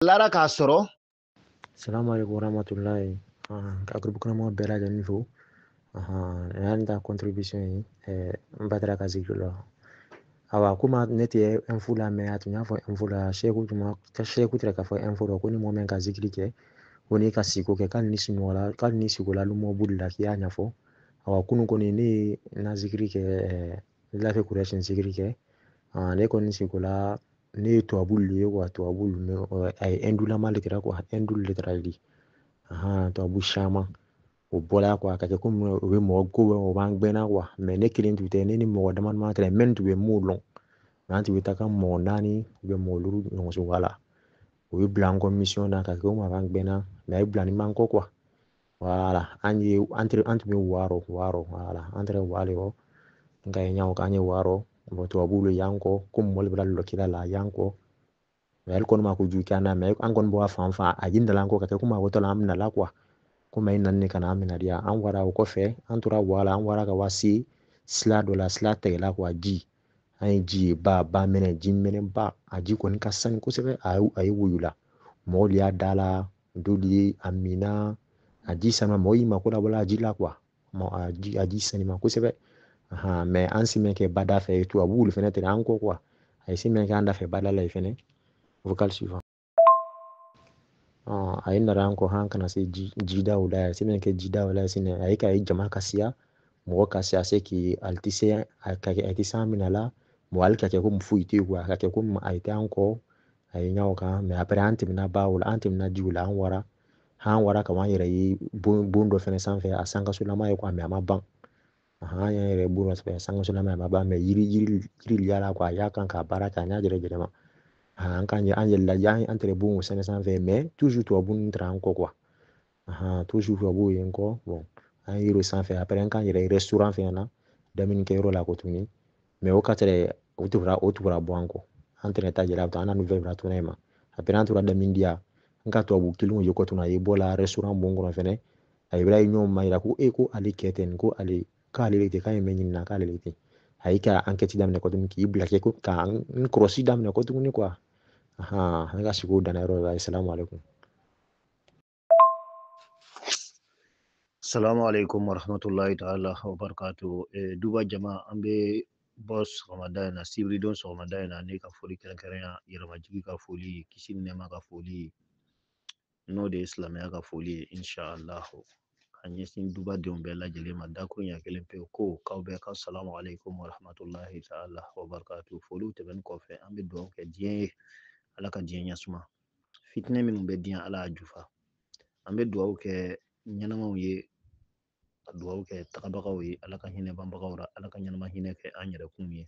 lara k'a sɔrɔ Assalamu alaikum warahmatullahi. Ka groupe kɔnɔ mɔgɔ bɛɛ lajɛlen fo. N'an ta contribution ye n batara ka zikiri la. Awa kuma ne tɛ info la mais a tun y'a fɔ info la Seku tɛ ka fɔ info la ko ni mɔgɔ min ka zikiri kɛ ko n'i ka siko kɛ k'ali ni sikola lumɔ boli la k'i y'a ɲɛfɔ. Awa kunun kɔni ne ye n ka zikiri kɛ Lafi Kurɛsi zikiri kɛ. Ne kɔni sikola ne ye tubabu de ye quoi tubabu a ye indulama de kɛra quoi indul literally. Tubabu caman o bɔra quoi ka kɛ komi o bɛ mɔgɔ ko o b'an gbɛnna quoi mais ne kelen tun tɛ ne ni mɔgɔ dama dama tɛ même tun bɛ mun dɔn mais an tun bɛ taga mɔgɔ 4 mɔgɔ 5 ɲɔgɔn suguya la o bɛ bila an kɔ mission na ka kɛ komi a b'an gbɛnna mais a ye bila ni man kɔ quoi voilà an tun bɛ Waro voilà an tɛrɛ Wale nka ye ɲaw k'an ye Waro tubabuw le y'an kɔ komi mɔli bɛ lɔkila la y'an kɔ mais ale kɔni ma ko jugu k'an na mais an kɔni bɔ a fan fan a ɲini an kɔ ka kɛ komi a ko tɔla an bɛna la quoi komi a ye nani ka na an bɛna di yan an wara o kɔfɛ an tora Wala an wara ka wasi sila dɔ la sila tigɛla quoi ji an ye ji ye ba minɛ ji minɛ ba a ji kɔni ka sani kosɛbɛ a ye woyola mɔgɔw de y'a da la dɔw ye a mina a ji sama mɔgɔw y'i mako labɔla a ji la quoi a ji sanima kosɛbɛ mais an si mɛn kɛ bada fɛ tubabuw fɛnɛ tɛ an kɔ quoi a ye si mɛn kɛ an da fɛ bada la fɛnɛ vocal suivant a ye nara an kɔ han kana se jidaw la si mɛn kɛ jidaw la sinɛ a ye ka ye jama ka siya mɔgɔ ka siya se k'i ali tɛ se a ka kɛ a tɛ se an minɛ la mɔgɔ ali ka kɛ komi foyi tɛ quoi a ka kɛ komi a tɛ an kɔ a ye ɲaw kan mais après an tɛmɛna baw la an tɛmɛna jiw la an wara ka an yɛrɛ ye bon dɔ fɛnɛ sanfɛ a sankasolama ye quoi mais a ma ban an y'an yɛrɛ bon dɔ sanfɛ sankasolama a ma ban mais yiri yala quoi a y'a kan k'a baara kɛ a ɲa yɛrɛ ma an yɛlɛla an tɛrɛ bon sanfɛ mais toujours tubabu ninnu tɛra an kɔ quoi toujours tubabuw ye n kɔ bon an ye yiri sanfɛ après an k'an yɛrɛ restaurant fɛnɛ na daminikɛ yɔrɔ la ko tuguni mais o ka tɛrɛ o tugura bɔ an kɔ an tɛrɛ ta yɛlɛ an na nouvelle bara tuna ma après an tora damini diya n ka tubabu kelenw ye kɔ tuna a ye bɔ la restaurant bon kɔnɔ fɛnɛ a ye ɲɔgɔn ma yira ko ko ale kɛ tɛ nin ko ale k'ale le tɛ k'an ye mɛn ɲininka k'ale le tɛ a ye ka enquête daminɛ kɔ tuguni k'i bila kɛ ko ka n kɔlɔsi daminɛ kɔ tuguni quoi ne ka sigi o danna yɔrɔ la assalamu alaikum. Assalamu alaikum warahmatullahi ta'ala wabarakatuh. Duba jama an bɛ bɔ sɔgɔmada in na sibiri don sɔgɔmada in na ne ka foli kɛrɛnkɛrɛnya yɛrɛmajigi ka foli kisi ni nɛɛma ka foli n'o de ye silamɛya ka foli ye inshallah ka ɲɛsin dubadenw bɛɛ lajɛlen ma dakuru ɲɛ kelen pe ko k'aw bɛɛ ka salamu alaikum warahmatullahi ta'ala wabarakatuh. Foliw tɛmɛnen kɔfɛ an bɛ dugawu kɛ diɲɛ ye ala ka diɲɛ ɲɛsuma fitinɛ minnu bɛ diɲɛ ala y'a jufa an bɛ dugawu kɛ ɲɛnamaw ye ka dugawu kɛ tagabagaw ye ala ka hinɛ banbagaw la ala ka ɲɛnama hinɛ kɛ an yɛrɛkun ye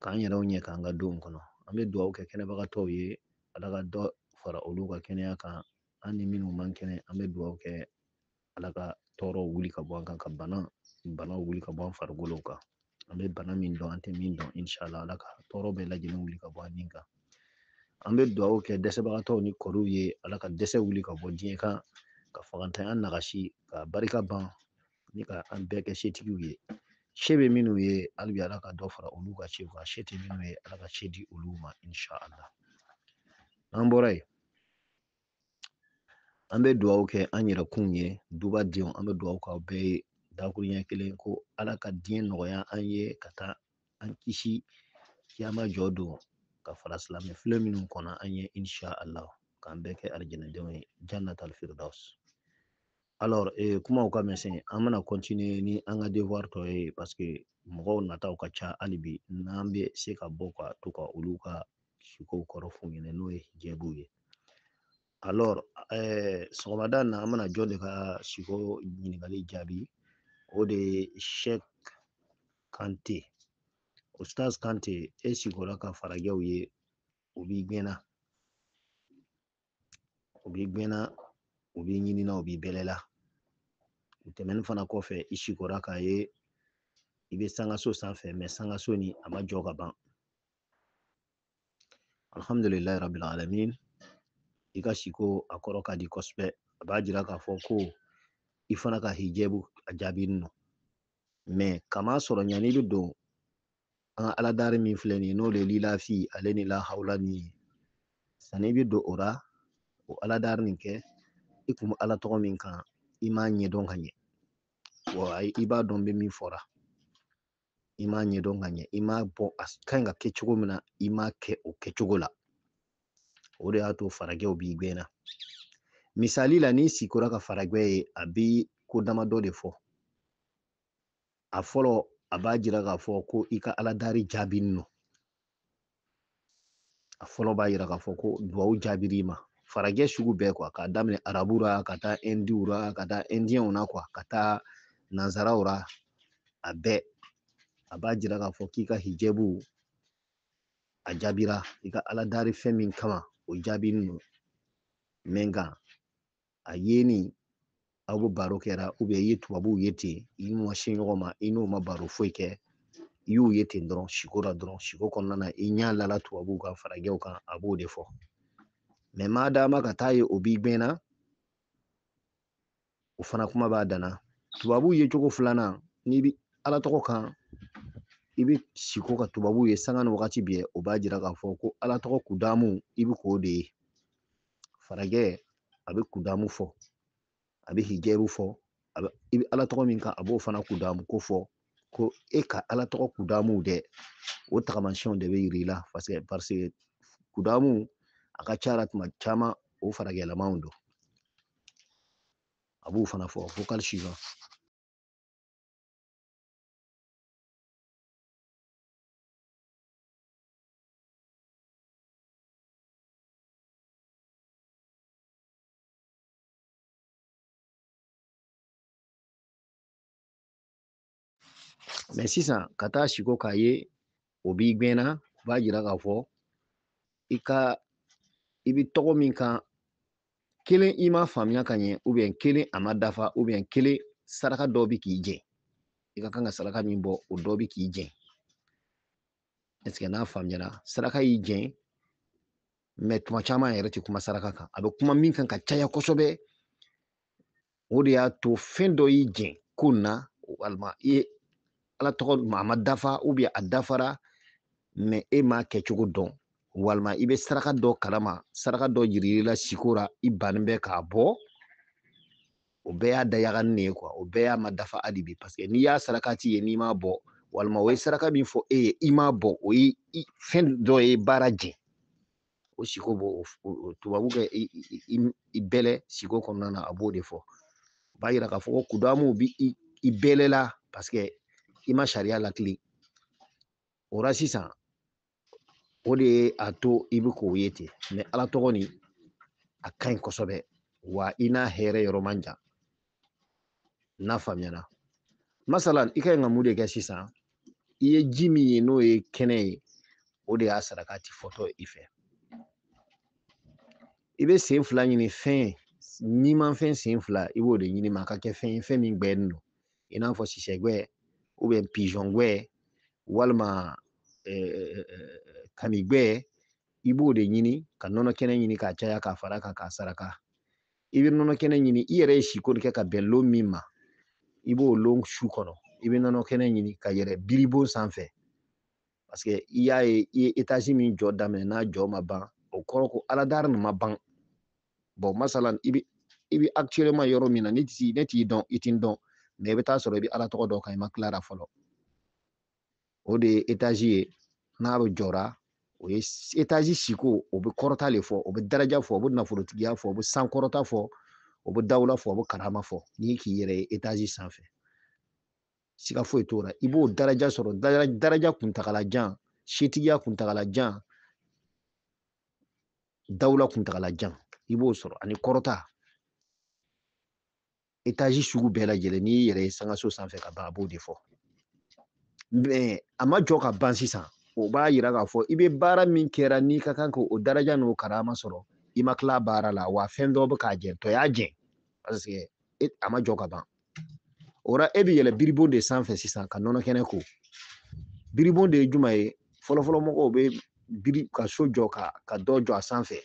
k'an yɛrɛw ɲɛ k'an ka denw kɔnɔ an bɛ dugawu kɛ kɛnɛbagatɔw ye ala ka dɔ fara olu ka kɛnɛya kan an ni minnu man kɛnɛ an bɛ dugawu kɛ ala ka tɔɔrɔw wuli ka bɔ an kan ka banaw wuli ka bɔ an farikolow kan an bɛ bana min dɔn an tɛ min dɔn inshallah ala ka tɔɔrɔ bɛɛ lajɛlen wuli ka bɔ an nin kan an bɛ dugawu kɛ dɛsɛbagatɔw ni kɔriw ye ala ka dɛsɛ wuli ka bɔ diɲɛ kan ka fagantanya nagasi ka barika ban ni ka an bɛɛ kɛ setigiw ye se bɛ minnu ye halibi ala ka dɔ fara olu ka sew kan se tɛ minnu ye ala ka se di olu ma inshallah an bɔra yen an bɛ dugawu kɛ an yɛrɛkun ye dubadenw an bɛ dugawu k'aw bɛɛ ye dakuru ɲɛ kelen ko ala ka diɲɛ nɔgɔya an ye ka taa an kisi kiyama jɔ don ka fara silamɛ filɛ minnu kɔnɔ an ye inshallah k'an bɛɛ kɛ arijɛnɛdenw ye jannatal firdaus alors kumaw ka misɛn an bɛna continuer ni an ka devoir tɔ ye parce que mɔgɔw nataw ka ca hali bi n'an bɛ se ka bɔ ka to ka olu ka sikow kɔrɔ f'u ɲɛna n'o ye hijabu ye alors sɔgɔmada in na an bɛna jɔn de ka siko ɲininkali jaabi o de ye Sheikh Kante Ustaz Kante e sigora ka farajɛw ye u b'i gbɛnna u b'i ɲinina u b'i bɛlɛla u tɛmɛnin fana kɔfɛ i sigora k'a ye i bɛ sangaso sanfɛ mais sangaso ni a ma jɔ ka ban alhamdulilayi rabil alamin i ka siko a kɔrɔ ka di kosɛbɛ a b'a jira k'a fɔ ko i fana ka hijabu a jaabini no mais kama sɔrɔ ɲani bɛ don an ka aladari min filɛ nin ye n'o de ye lilafi ale ni lahawla ni sani bi do ora o ala dar nin kɛ i kun ala tɔgɔ min kan i m'a ɲɛdɔn ka ɲɛ wa i b'a dɔn bɛ min fɔra i m'a ɲɛdɔn ka ɲɛ i m'a bɔ a kan ka kɛ cogo min na i m'a kɛ o kɛcogo la o de y'a to farajɛw b'i gbɛna misali la ni sikora ka farajɛ ye a bi ko damadɔ de fɔ a fɔlɔ a b'a jira k'a fɔ ko i ka ala dari jaabi nɔ a fɔlɔ b'a jira k'a fɔ ko duwawu jaabir'i ma farajɛ sugu bɛɛ kuwa k'a daminɛ arabura ka taa indiw ra ka taa indiyɛnw na kuwa ka taa nanzaraw ra a bɛɛ a b'a jira k'a fɔ k'i ka hijabu a jaabira i ka ala dari fɛn min kama o jaabi nɔ mɛ nka a yeni aw bɛ baro kɛra i ye tubabuw ye ten i ma se ɲɔgɔn ma i n'o ma baro foyi kɛ i y'u ye ten dɔrɔn siko la dɔrɔn siko kɔnɔna na i ɲa lala tubabuw kan farajɛw kan a b'o de fɔ mɛ maa dama ka taa ye o b'i gbɛnna o fana kuma b'a danna tubabuw ye cogo filanan n'i bi ala tɔgɔ kan i bi siko ka tubabuw ye sanga ni wagati bɛɛ o b'a jira k'a fɔ ko ala tɔgɔ kudamu i bi k'o de ye farajɛ a bɛ kudamu fɔ a bɛ hijabu fɔ i bɛ ala tɔgɔ min kan a b'o fana kudamu ko fɔ ko e ka ala tɔgɔ kudamu dɛ o tagamasiyɛnw de bɛ yira i la parce que kudamu a ka ca la tuma caman o farajɛlamaw don a b'o fana fɔ vocal suivant mais sisan ka taa siko k'a ye o b'i gbɛnna o b'a jira k'a fɔ i bi tɔgɔ min kan kelen i ma faamuya ka ɲɛ kelen a ma dafa kelen saraka dɔ bi k'i jɛ i ka kan ka saraka min bɔ o dɔ bi k'i jɛ est ce que n'a faamuyara saraka y'i jɛ mɛ tuma caman yɛrɛ tɛ kuma saraka kan a bɛ kuma min kan ka caya kosɛbɛ o de y'a to fɛn dɔ y'i jɛ ko na walima i ye ala tɔgɔ a ma dafa a dafara mɛ e m'a kɛcogo dɔn walima i bɛ saraka dɔ kalama saraka dɔ jirila siko ra i bannen bɛ k'a bɔ o bɛɛ y'a dayagani de ye o bɛɛ y'a ma dafa hali bi parce que n'i y'a sarakati ye n'i m'a bɔ walima o ye saraka min fɔ e ye i m'a bɔ o ye fɛn dɔ ye baara jɛ o siko b'o tubabu kɛ i bɛlɛ siko kɔnɔna na a b'o de fɔ o b'a yira k'a fɔ ko kudamu bi i bɛlɛla parce que i ma sariya lakili o la sisan o de ye a to i bɛ k'o ye ten mɛ ala tɔgɔ nin a ka ɲi kosɛbɛ wa i n'a hɛrɛ yɔrɔ man jan n'a faamuyara masala i ka ɲi ka mun de kɛ sisan i ye ji min ye n'o ye kɛnɛ ye o de y'a sarakati fɔtɔ i fɛ i bɛ sen fila ɲini fɛn n'i ma fɛn sen fila i b'o de ɲini ma a ka kɛ fɛn ye fɛn min gbɛnnen don i n'a fɔ sisɛgɛ pizɔn gbɛ walima kamigbɛ i b'o de ɲini ka nɔnɔ kɛnɛ ɲini k'a caya k'a fara kan k'a saraka i bɛ nɔnɔ kɛnɛ ɲini i yɛrɛ ye siko de kɛ ka bɛn lon min ma i b'o lon su kɔnɔ i bɛ nɔnɔ kɛnɛ ɲini ka yɛrɛ biribon sanfɛ parce que i y'a ye i ye etazi min jɔ daminɛ n'a jɔ ma ban o kɔrɔ ko aladari nin ma ban bon masala i bɛ actuellement yɔrɔ min na ne t'i dɔn i t'i dɔn mais i bɛ taa sɔrɔ i bɛ ala tɔgɔ dɔ kan i ma tila la fɔlɔ o de ye etazi ye n'a bɛ jɔra o ye etazi siko o bɛ kɔrɔta le fɔ o bɛ daraja fɔ o bɛ nafolotigiya fɔ o bɛ sankɔrɔta fɔ o bɛ dawula fɔ o bɛ karama fɔ n'i k'i yɛrɛ ye etazi sanfɛ siga foyi t'o la i b'o daraja sɔrɔ daraja kuntagalajan setigiya kuntagalajan dawula kuntagalajan i b'o sɔrɔ ani kɔrɔta etazi sugu bɛɛ lajɛlen n'i yɛrɛ ye sangaso sanfɛ ka ban a b'o de fɔ mais a ma jɔ ka ban sisan o b'a yira k'a fɔ i bɛ baara min kɛra n'i ka kan k'o daraja n'o karama sɔrɔ i ma tila baara la wa fɛn dɔ bɛ k'a jɛ tɔ y'a jɛ parce que a ma jɔ ka ban o la e bɛ yɛlɛ biribon de sanfɛ sisan ka nɔnɔ kɛnɛ ko biribon de ye jumɛn ye fɔlɔfɔlɔ mɔgɔw bɛ biri ka so jɔ ka dɔ jɔ a sanfɛ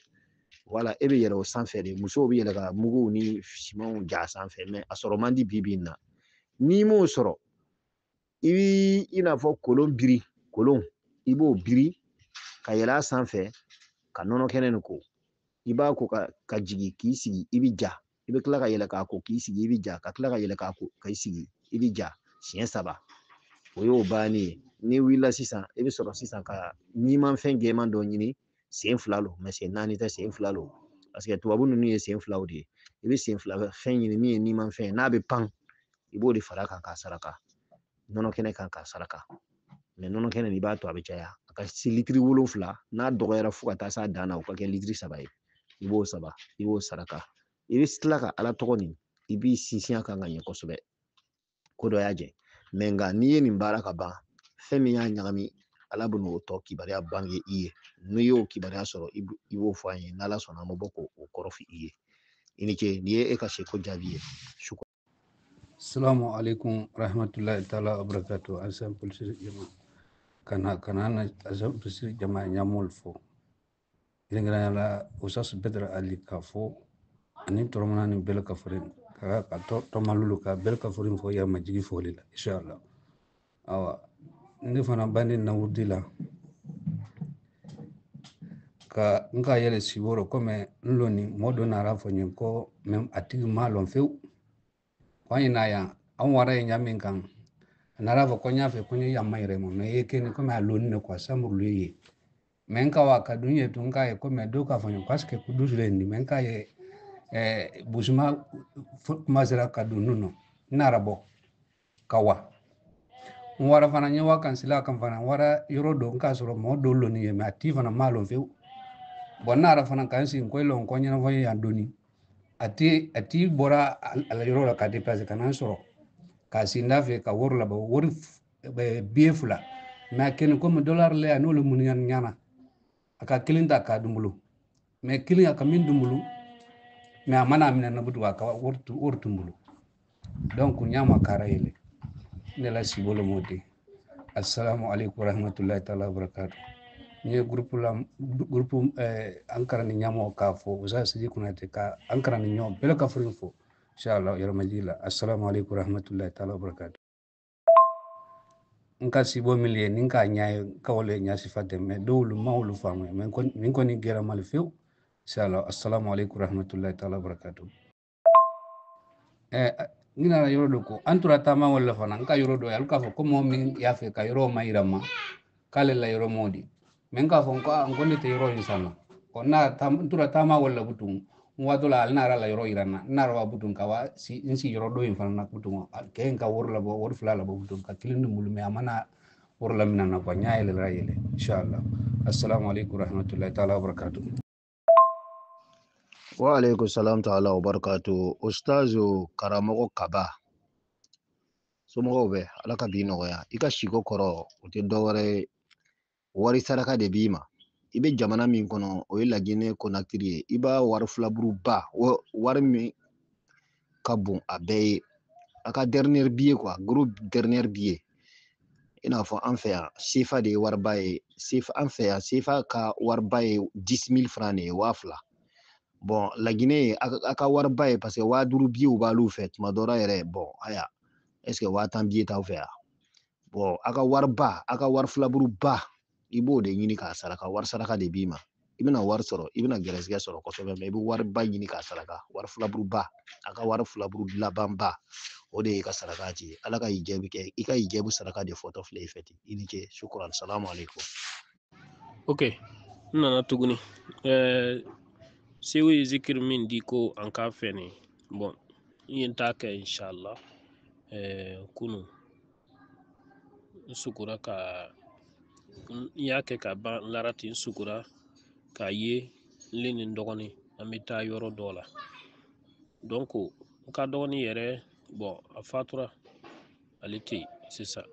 wala e bɛ yɛlɛ o sanfɛ de musow bɛ yɛlɛ ka muguw ni simanw ja a sanfɛ mais a sɔrɔ man di bi bi in na n'i m'o sɔrɔ i n'a fɔ kolon biri kolon i b'o biri ka yɛlɛ a sanfɛ ka nɔnɔ kɛnɛ nin ko i b'a ko ka jigi k'i sigi i bi ja i bɛ tila ka yɛlɛ k'a ko k'i sigi i bi ja ka tila ka yɛlɛ k'a ko ka i sigi i bi ja siɲɛ 3 o y'o bannen ye n'i wulila sisan i bɛ sɔrɔ sisan ka ɲimanfɛn jɛman dɔ ɲini sen 2 lo sen 4 tɛ sen 2 lo parce que tubabu ninnu ye sen 2 de ye i bɛ sen 2 fɛn ɲini min ye ɲimanfɛn ye n'a bɛ pan i b'o de fara kan k'a saraka nɔnɔ kɛnɛ kan k'a saraka nɔnɔ kɛnɛ nin i b'a to a bɛ caya a ka se litiri 7 n'a dɔgɔyara fo ka taa s'a dan na o ka kɛ litiri 3 ye i b'o saraka i bɛ tila ka ala tɔgɔ nin i b'i sinsin a kan ka ɲɛ kosɛbɛ ko dɔ y'a jɛ nka n'i ye nin baara ka ban fɛn min y'a ɲagami ala bɛ n'o tɔ kibaruya bange i ye n'i y'o kibaruya sɔrɔ i b'o fɔ an ye n'ala sɔnna an bɛ bɔ k'o kɔrɔfɔ i ye i ni ce nin ye e ka seko jaabi ye Assalamu alaikum rahmatullahi ta'ala wa barakatuh. Asan polisi jama kana na asan polisi jama nyamol fo ilingana la usas bedra ali kafo ani toromana ni bel kafurin ka to malulu ka bel kafurin fo ya majigi fo lila inshallah awa ndi fana bandi na wudila ka nka yele siboro kome nloni modo na rafo nyenko mem atigi malon feu kwani na ya an wara nyamin kan nara ba konya fe kunyi yamaire mo me yake ni kome aloni ne kwa samuru ye menka wa kadunye tunka ye kome doka fanyo paske kudusule ni menka ye busuma mazira kadununo narabo kawa wara fana nyewa kansila kan fana wara yoro do nka soro mo do lo ni ye ma ti fana malo fe bonara fana kansi ko lo konya na fanyo andoni ati bora ala yoro la kadi place kanan soro kasi ndafe ka wor la ba wor be biefula ma ken ko dollar le anolo mun nyana aka kilinda ka dumbulu me kilin aka min dumbulu me amana amina na budu aka wortu mbulu donc nyama karayele ne la sibolo modi assalamu alaikum warahmatullahi ta'ala wabarakatuh nye groupe ankara ni nyamo ka fo usa sidi kunate ka ankara ni nyom bela ka furin fo inshallah yara majila assalamu alaikum warahmatullahi ta'ala wabarakatuh nka sibo milie ninka nyaay kawle nyasi fate me dowlu mawlu famu men ko ni gera mal few inshallah assalamu alaikum warahmatullahi ta'ala wabarakatuh ngina yoro do ko antura tama wala fana nka yoro do yalka fo ko momin yafe ka yoro mayrama kale la yoro modi men ka fo ko ngoni te yoro inshallah ko na antura tama wala butung wadola al nara la yoro irana nara wa butun ka wa si insi yoro do infana butung ken ka wor la bo wor fula la bo butun ka kilinu mulme amana wor la minana ko nyaayele rayele inshallah assalamu alaikum warahmatullahi ta'ala wabarakatuh wa alaikum salam ta'ala wa barakatuh ustazu karamogo kaba somɔgɔw bɛ ala ka bi nɔgɔya i ka siko kɔrɔ o tɛ dɔwɛrɛ wari saraka de b'i ma i bɛ jamana min kɔnɔ o ye laginɛ konakiri ye i b'a wari filaburu ba wari min ka bon a bɛɛ ye a ka dernier billet quoi gros dernier billet i n'a fɔ an fɛ yan sefa de ye wariba ye sefa an fɛ yan sefa ka wariba ye 10 000 francs de ye 2000 bon laginɛ a ka wariba ye parce que 5000 billet b'alu fɛ tuma dɔ la yɛrɛ bon aya est-ce que 10 billet t'aw fɛ yan bon a ka wariba a ka wari filaburu ba i b'o de ɲini k'a saraka wari saraka de b'i ma i bɛna wari sɔrɔ i bɛna gɛrɛsɛgɛ sɔrɔ kosɛbɛ mais i bɛ wariba ɲini k'a saraka wari filaburu ba a ka wari filaburu laban ba o de ye ka saraka ci ala ka ijɛbi kɛ i ka ijɛbu saraka de fɔtɔ filɛ i fɛ ten i ni ce shukran salamu alaikum ok n nana tuguni sewu ye zikiri min di ko an k'a fɛ nin bon n ye n t'a kɛ inshallah kunu n sukura ka n y'a kɛ ka ban lara ten n sukura k'a ye n le ni n dɔgɔnin an bɛ taa yɔrɔ dɔ la donc n ka dɔgɔnin yɛrɛ bon a fatura ale tɛ yen sisan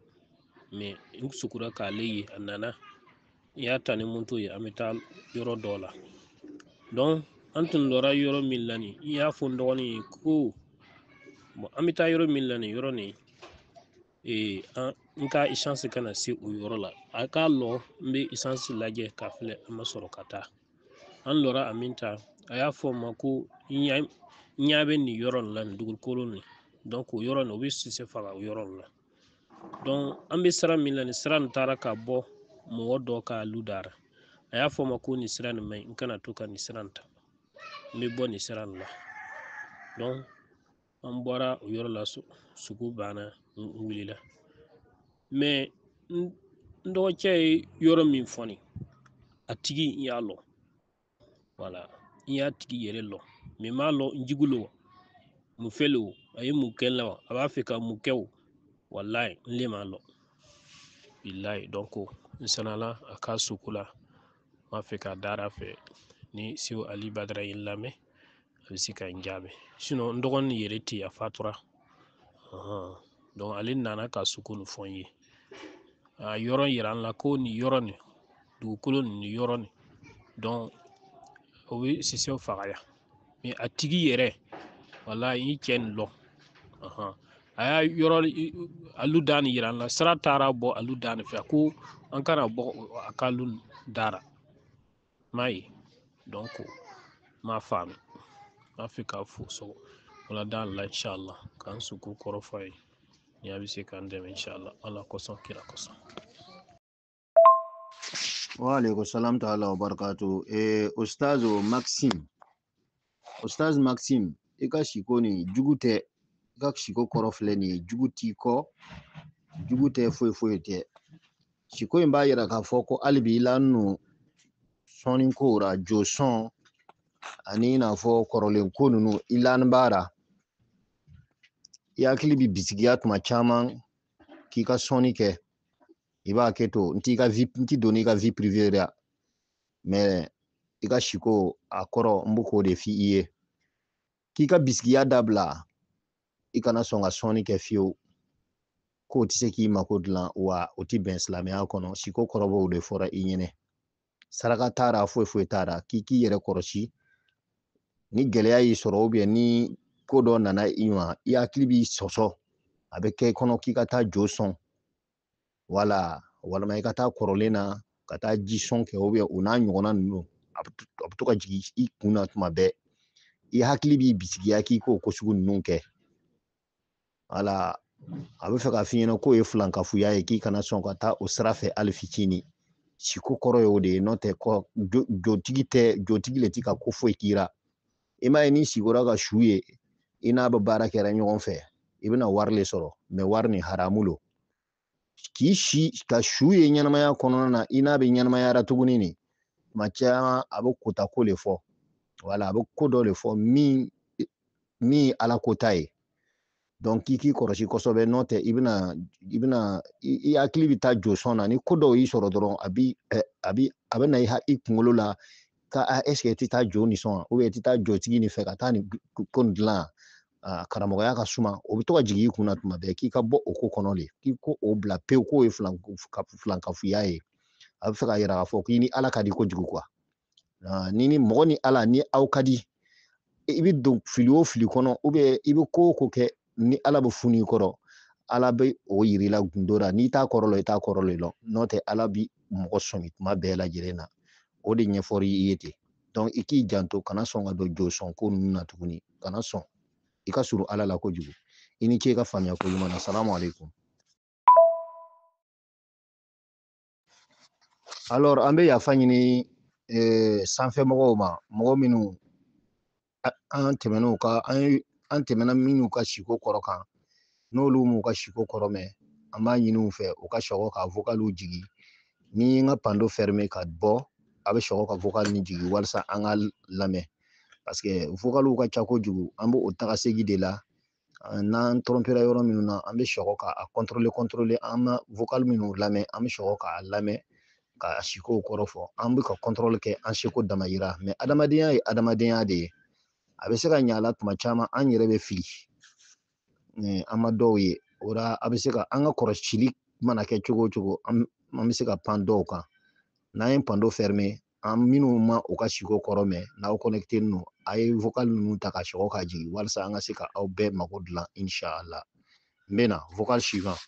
mais n sukura k'ale ye a nana n y'a ta ni moto ye an bɛ taa yɔrɔ dɔ la donc an tun lɔra yɔrɔ min la nin n y'a fɔ n dɔgɔnin ye ko bon an bɛ taa yɔrɔ min la nin yɔrɔ nin n ka essence kana se o yɔrɔ la a k'a lɔ n bɛ essence lajɛ k'a filɛ an ma sɔrɔ ka taa an lɔra a min ta a y'a fɔ n ma ko n ɲa bɛ nin yɔrɔ nin la nin dugukolo nin donc o yɔrɔ nin o bɛ sise faga o yɔrɔ nin la donc an bɛ sira min la nin sira nin taara ka bɔ mɔgɔ dɔ ka lu dara a y'a fɔ n ma ko nin sira nin man ɲi n kana to ka nin sira nin ta n bɛ bɔ nin sira la donc an bɔra o yɔrɔ la sugu banna n wulila mais n dɔgɔcɛ ye yɔrɔ min fɔ nin a tigi n y'a lɔ voilà n y'a tigi yɛrɛ lɔ mais n m'a lɔ n jugu lo mun fɛ lo a ye mun kɛ la a b'a fɛ ka mun kɛ o wallahi n le m'a lɔ billahi donc n sanala a ka sugu la n b'a fɛ ka dara fɛ ni Seku Ali Badara ye n lamɛn a bɛ se ka n jaabi sinon n dɔgɔnin yɛrɛ tɛ yen a fatura donc ale nana ka sugu nin fɔ n ye a yɔrɔ yira n la ko nin yɔrɔ nin dugukolo nin yɔrɔ nin donc o bɛ sisew fagaya mais a tigi yɛrɛ wallahi n ye cɛ nin lɔ a y'a yɔrɔ alu da nin yira n la sira taara bɔ alu da nin fɛ ko an kana bɔ a ka alu dara m'a ye donc m'a faamu m'a fɛ k'a fo sɔgɔ wala da la inshallah k'an sugu kɔrɔ fɔ a ye ni a bɛ se k'an dɛmɛ inshallah ala kosɔn kira kosɔn. Wa alaikum salam ta'ala wa barakatuh. Ustaz Maxime i ka siko ni jugu tɛ i ka siko kɔrɔ filɛ nin ye jugu t'i kɔ jugu tɛ foyi tɛ siko in b'a yira k'a fɔ ko hali bi i la nu sɔnni ko ra jo sɔn ani i n'a fɔ kɔrɔlen ko ninnu i lani b'a ra i hakili bi bisigiya tuma caman k'i ka sɔnni kɛ i b'a kɛ to n ti don n'i ka vie privée dɛ mais i ka siko a kɔrɔ n b'o k'o de f'i ye k'i ka bisigiya dabila i kana sɔn ka sɔnni kɛ fiyewu k'o tɛ se k'i mako dilan wa o tɛ bɛn silamɛya kɔnɔ siko kɔrɔbɔw de fɔra i ɲɛnɛ saraka t'a ra foyi t'a ra k'i k'i yɛrɛ kɔrɔsi ni gɛlɛya y'i sɔrɔ ou bien ni ko dɔ nana i ma i hakili b'i sɔsɔ a bɛ kɛ i kɔnɔ k'i ka taa jo sɔn walama i ka taa kɔrɔlen na ka taa ji sɔn kɛ ou bien o n'a ɲɔgɔnna ninnu a bɛ to ka jigin i kun na tuma bɛɛ i hakili b'i bisigiya k'i k'o ko sugu ninnu kɛ a bɛ fɛ k'a f'i ɲɛna k'o ye filankafuya ye k'i kana sɔn ka taa o sira fɛ hali fitinin siko kɔrɔ ye o de ye n'o tɛ jotigi le ti ka ko foyi k'i ra i m'a ye ni sigora ka su ye i n'a bɛ baara kɛra ɲɔgɔn fɛ i bɛna wari le sɔrɔ mais wari nin haramu lo k'i si ka su ye ɲɛnamaya kɔnɔna na i n'a bɛ ɲɛnamayara tuguni nin tuma caman a bɛ kota ko le fɔ a bɛ ko dɔ le fɔ min ye ala ko ta ye donc k'i kɔrɔsi kosɛbɛ n'o tɛ i hakili bɛ taa jo sɔn na ni ko dɔw y'i sɔrɔ dɔrɔn a bɛ na i kunkolo la ka est ce que i tɛ taa jo nin sɔn ou bien i tɛ taa jotigi nin fɛ ka taa nin ko nin dilan karamɔgɔya ka suma o bɛ to ka jigin i kun na tuma bɛɛ k'i ka bɔ o ko kɔnɔ de k'i ko o bila pewu k'o ye filankafuya ye a bɛ fɛ k'a yira k'a fɔ k'i ni ala ka di kojugu quoi ni mɔgɔ ni ala ni aw ka di i bɛ don fili o fili kɔnɔ ou bien i bɛ ko o ko kɛ ni ala bɛ funu i kɔrɔ ala bɛ o yiri la gundo la n'i t'a kɔrɔ la i t'a kɔrɔ le lɔ n'o tɛ ala bi mɔgɔ sɔmi tuma bɛɛ lajɛlen na o de ɲɛfɔra i ye ten donc i k'i janto kana sɔn ka don jo sɔn ko ninnu na tuguni kana sɔn i ka surun ala la kojugu i ni ce i ka faamuya ko ɲuman na salamu alaikum alors an bɛ yafa ɲini sanfɛmɔgɔw ma mɔgɔ minnu an tɛmɛna minnu ka siko kɔrɔ kan n'olu m'u ka siko kɔrɔ mɛn an b'a ɲini u fɛ u ka sɔgɔ ka vocaliw jigi ni n ka pando fermer ka bɔ a bɛ sɔgɔ ka vocal ni jigi walasa an ka lamɛn parce que vocaliw ka ca kojugu an b'o taga segi de la n'an trompera yɔrɔ minnu na an bɛ sɔgɔ ka contrôler an ma vocal minnu lamɛn an bɛ sɔgɔ k'a lamɛn ka sikow kɔrɔ fɔ an bɛ ka contrôle kɛ an seko damayira mais adamadenya ye adamadenya de ye a bɛ se ka ɲɛ a la tuma caman an yɛrɛ bɛ fili an ma dɔw ye o la a bɛ se ka an ka kɔrɔsili mana kɛ cogo o cogo an bɛ se ka pan dɔw kan n'an ye pando fermer an minnu ma u ka siko kɔrɔ mɛn n'aw connecté no a ye vocal ninnu ta ka sɔgɔ ka jigin walasa an ka se ka aw bɛɛ mago dilan inshallah n bɛ na vocal suivant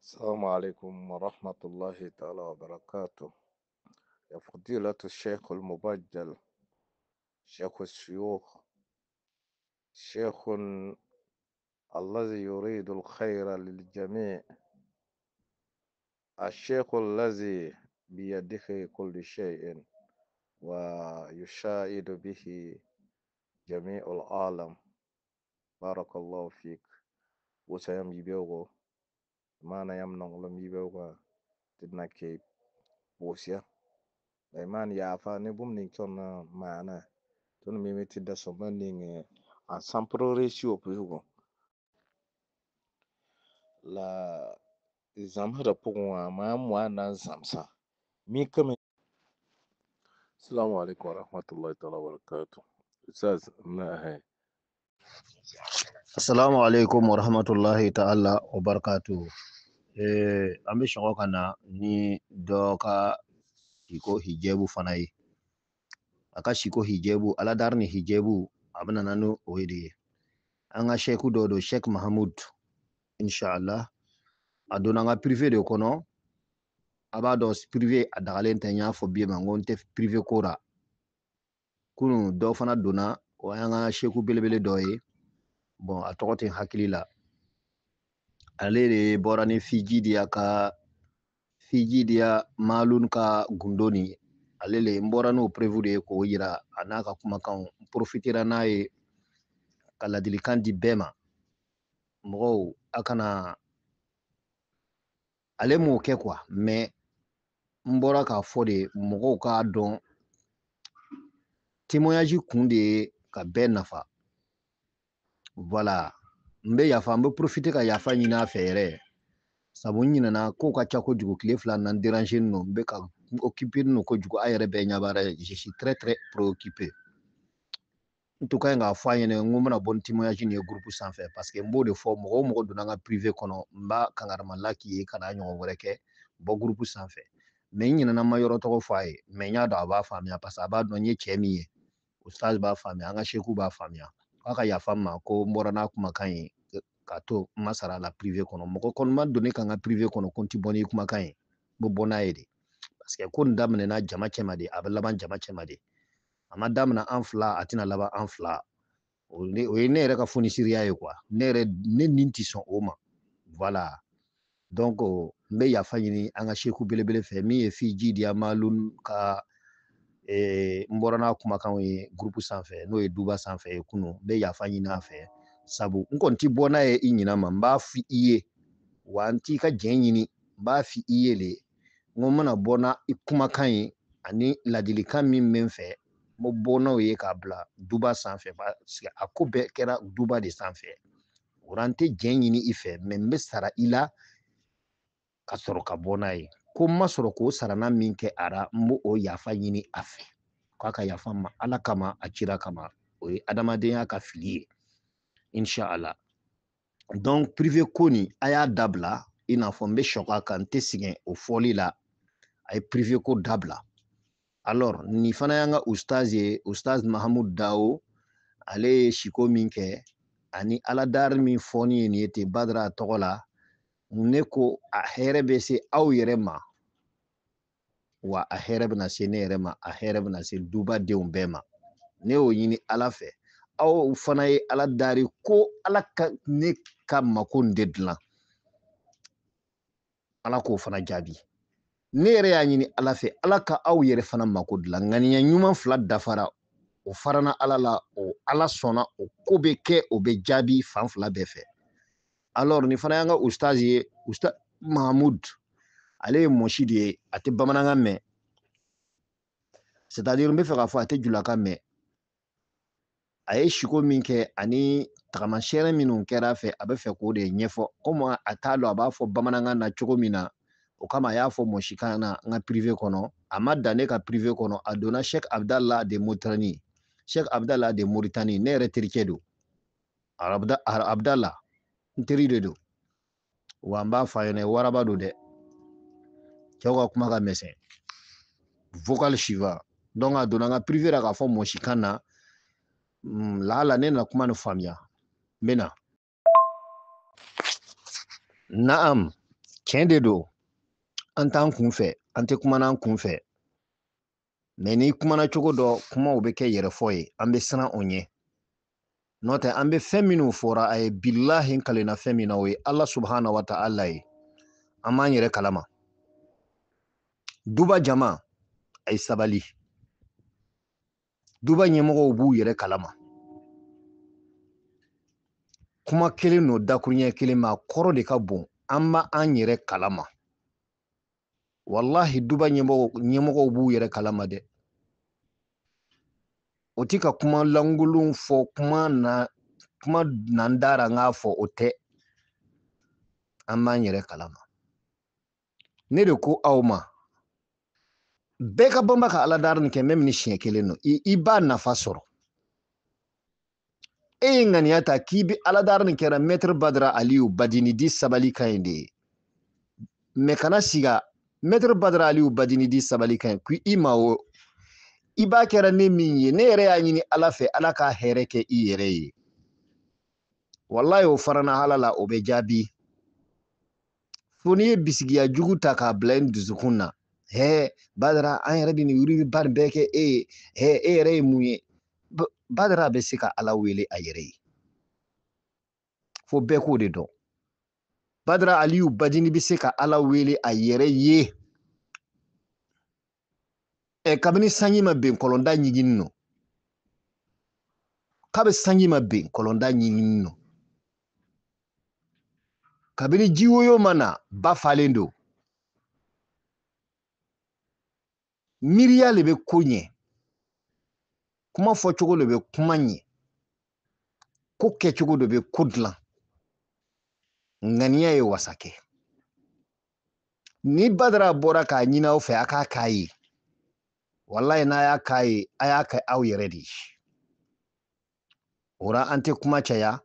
السلام عليكم ورحمة الله تعالى وبركاته يا فضيلة الشيخ المبجل شيخ الشيوخ شيخ الذي يريد الخير للجميع الشيخ الذي بيده كل شيء ويشاهد به جميع العالم. بارك الله فيك. وسيم يبيوغو ما أنا يمنع لم يبيوغو تدناكي بوسيا دايمان يافا نبوم نيكتون معنا تون ميمتي دا سومانين ان سامبرو ريشيو بيوغو la zamhara pugwa ma mwana zamsa mi kama. Assalamu alaikum warahmatullahi ta'ala wabarakatuh. Ustaz na Assalamu alaikum warahmatullahi ta'ala wabarakatuh. Ambe shoko kana ni doka shiko hijabu fanayi. Aka shiko hijabu aladar ni hijabu abana nanu oide. Anga Sheikh Dodo Sheikh Mahmoud inshallah adona nga privé de kono abado privé adagalen tanya fo biema ngonte privé kora kunu do fana dona wayanga Sheikh belebele doye bon atokote hakilila alele borani fiji dia malun ka gundoni alele mborano prévu ko yira anaka kuma kan profitera naye kala dilikan di bema mo akana ale mo ke quoi mais mbora ka fode mo ka don témoignage kunde ka ben nafa voilà mbe yafa mbe profiter ka yafa nyina fere sabu nyina na ko ka chako jugo kle flan nan déranger no mbe ka occuper no ko jugo ayere be nyabara je suis très préoccupé en tout cas nga fa yene ngumna bon témoignage ni groupe sans faire parce que mbo de fo mo do nga privé kono mba kangarma laki kana nyo woreke bo groupe sans faire mais nyina na mayoro to faye mais nya da ba famia parce aba do nye chemi ustaz ba famia anga sheku ba famia aka ya fama ko mbora na kuma kan ka to masara la privé kono moko kon ma donné kan privé kono konti boni kuma kan bo bona yede parce que ko ndamne na jama chema de abalaban jama chema de ama damna enfla atina laba enfla o ne re ka foni siria ye quoi ne ninti son oma voilà donc mbe ya fanyini anga sheku belebele fe mi e fiji dia malun ka mborana kuma kan we groupe sanfɛ no e duba sanfɛ kunu be ya fanyina fe sabu nkonti bona e inyina mamba fi iye wanti ka jenyini ba fi iye le ngomana bona ikuma kan ani ladili kan min menfe mo bona ye ka bla duba sanfɛ ba akobe kera duba de sanfɛ orante jenyini ife membe sara ila ka sɔrɔ ka bona ye ko ma sɔrɔ ko sarana min kɛ ara mbo o yafa ɲini a fɛ k'a yafa ma ala kama a cira kama o ye adamadenya ka fili ye inshallah donc privé ko ni a y'a dabila i n'a fɔ n bɛ sɔka kan n tɛ sɛgɛn o fɔli la a ye privé ko dabila alors ni fana y'an ka ustaz ye ustaz Mahamud Dawo ale ye siko min kɛ ani aladari min fɔni ye nin ye ten Badara a tɔgɔ la ne ko a hɛrɛ bɛ se aw yɛrɛ ma wa a hɛrɛ bɛna se ne yɛrɛ ma a hɛrɛ bɛna se dubadenw bɛɛ ma ne y'o ɲini ala fɛ aw fana ye ala dari ko ala ka ne ka mako de dilan ala k'o fana jaabi ne yɛrɛ y'a ɲini ala fɛ ala ka aw yɛrɛ fana mako dilan ŋaniya ɲuman fila dafara o farana ala la o ala sɔnna o ko bɛ kɛ o bɛ jaabi fan fila bɛɛ fɛ alors ni fana y'an ka ustaz ye ustaz Mahamud ale ye mɔsi de ye a tɛ bamanankan mɛn c'est-à-dire n bɛ fɛ k'a fɔ a tɛ julakan mɛn a ye siko min kɛ ani tagamasɛrɛ minnu kɛra a fɛ a bɛ fɛ k'o de ɲɛfɔ komi a t'a dɔn a b'a fɔ bamanankan na cogo min na o kama a y'a fɔ mɔsikan na n ka privé kɔnɔ a ma dan ne ka privé kɔnɔ a donna Sheikh Abdallah de Moutani Sheikh Abdallah de Mauritanie ne yɛrɛ terikɛ don Abdallah n teri de don wa n b'a fɔ a ɲɛna waraba don dɛ cɛw ka kuma ka misɛn vocal suivant donc a donna n ka privé la k'a fɔ mɔsikan na lahala ne na kuma ni faamuya n bɛ na naam tiɲɛ de don an t'an kun fɛ an tɛ kuma n'an kun fɛ mais ni kumana cogo dɔ kumaw bɛ kɛ yɛrɛfɔ ye an bɛ siran o ɲɛ n'o tɛ an bɛ fɛn minnu fɔra a ye bilahi n kalenna fɛn min na o ye ala subhanahu wa ta'ala ye an b'an yɛrɛ kalama duba jama a ye sabali duba ɲɛmɔgɔw b'u yɛrɛ kalama kuma kelen no dakuruɲɛ kelen ma kɔrɔ de ka bon an ma an yɛrɛ kalama wallahi duba ɲɛmɔgɔw b'u yɛrɛ kalama dɛ o ti ka kuma langolon fɔ kuma nandara ŋ'a fɔ o tɛ an m'an yɛrɛ kalama ne de ko aw ma bɛɛ ka banba ka aladari nin kɛ même ni siɲɛ kelen no i b'a nafa sɔrɔ e ye ŋaniya ta k'i bi aladari nin kɛra maître Badara Aliyu Badini di sabali kan ye de ye mais kana siga maître Badara Aliyu Badini di sabali kan ye k'i ma o i b'a kɛra ne min ye ne yɛrɛ y'a ɲini Ala fɛ Ala ka hɛrɛ kɛ i yɛrɛ ye wallahi o farana Ala la o bɛ jaabi fo n'i ye bisigiya jugu ta k'a bila n dusukun na Badara an yɛrɛ de nin wuri ba nin bɛɛ kɛ e ye e yɛrɛ ye mun ye Badara bɛ se ka Ala wele a yɛrɛ ye fo bɛɛ k'o de dɔn Badara Aliyu Badini bɛ se ka Ala wele a yɛrɛ ye kabini sanji ma ben kɔlɔnda ɲigini no kabi sanji ma ben kɔlɔnda ɲigini no kabini jiwoyo ma na ba falen do miiriya le bɛ ko ɲɛ kuma fɔcogo de bɛ kuma ɲɛ ko kɛcogo de bɛ ko dilan ŋaniya ye wasa kɛ ni Badara bɔra k'a ɲini aw fɛ a k'a k'a ye wallahi n'a y'a k'a ye a y'a kɛ aw yɛrɛ de ye o la an tɛ kuma caya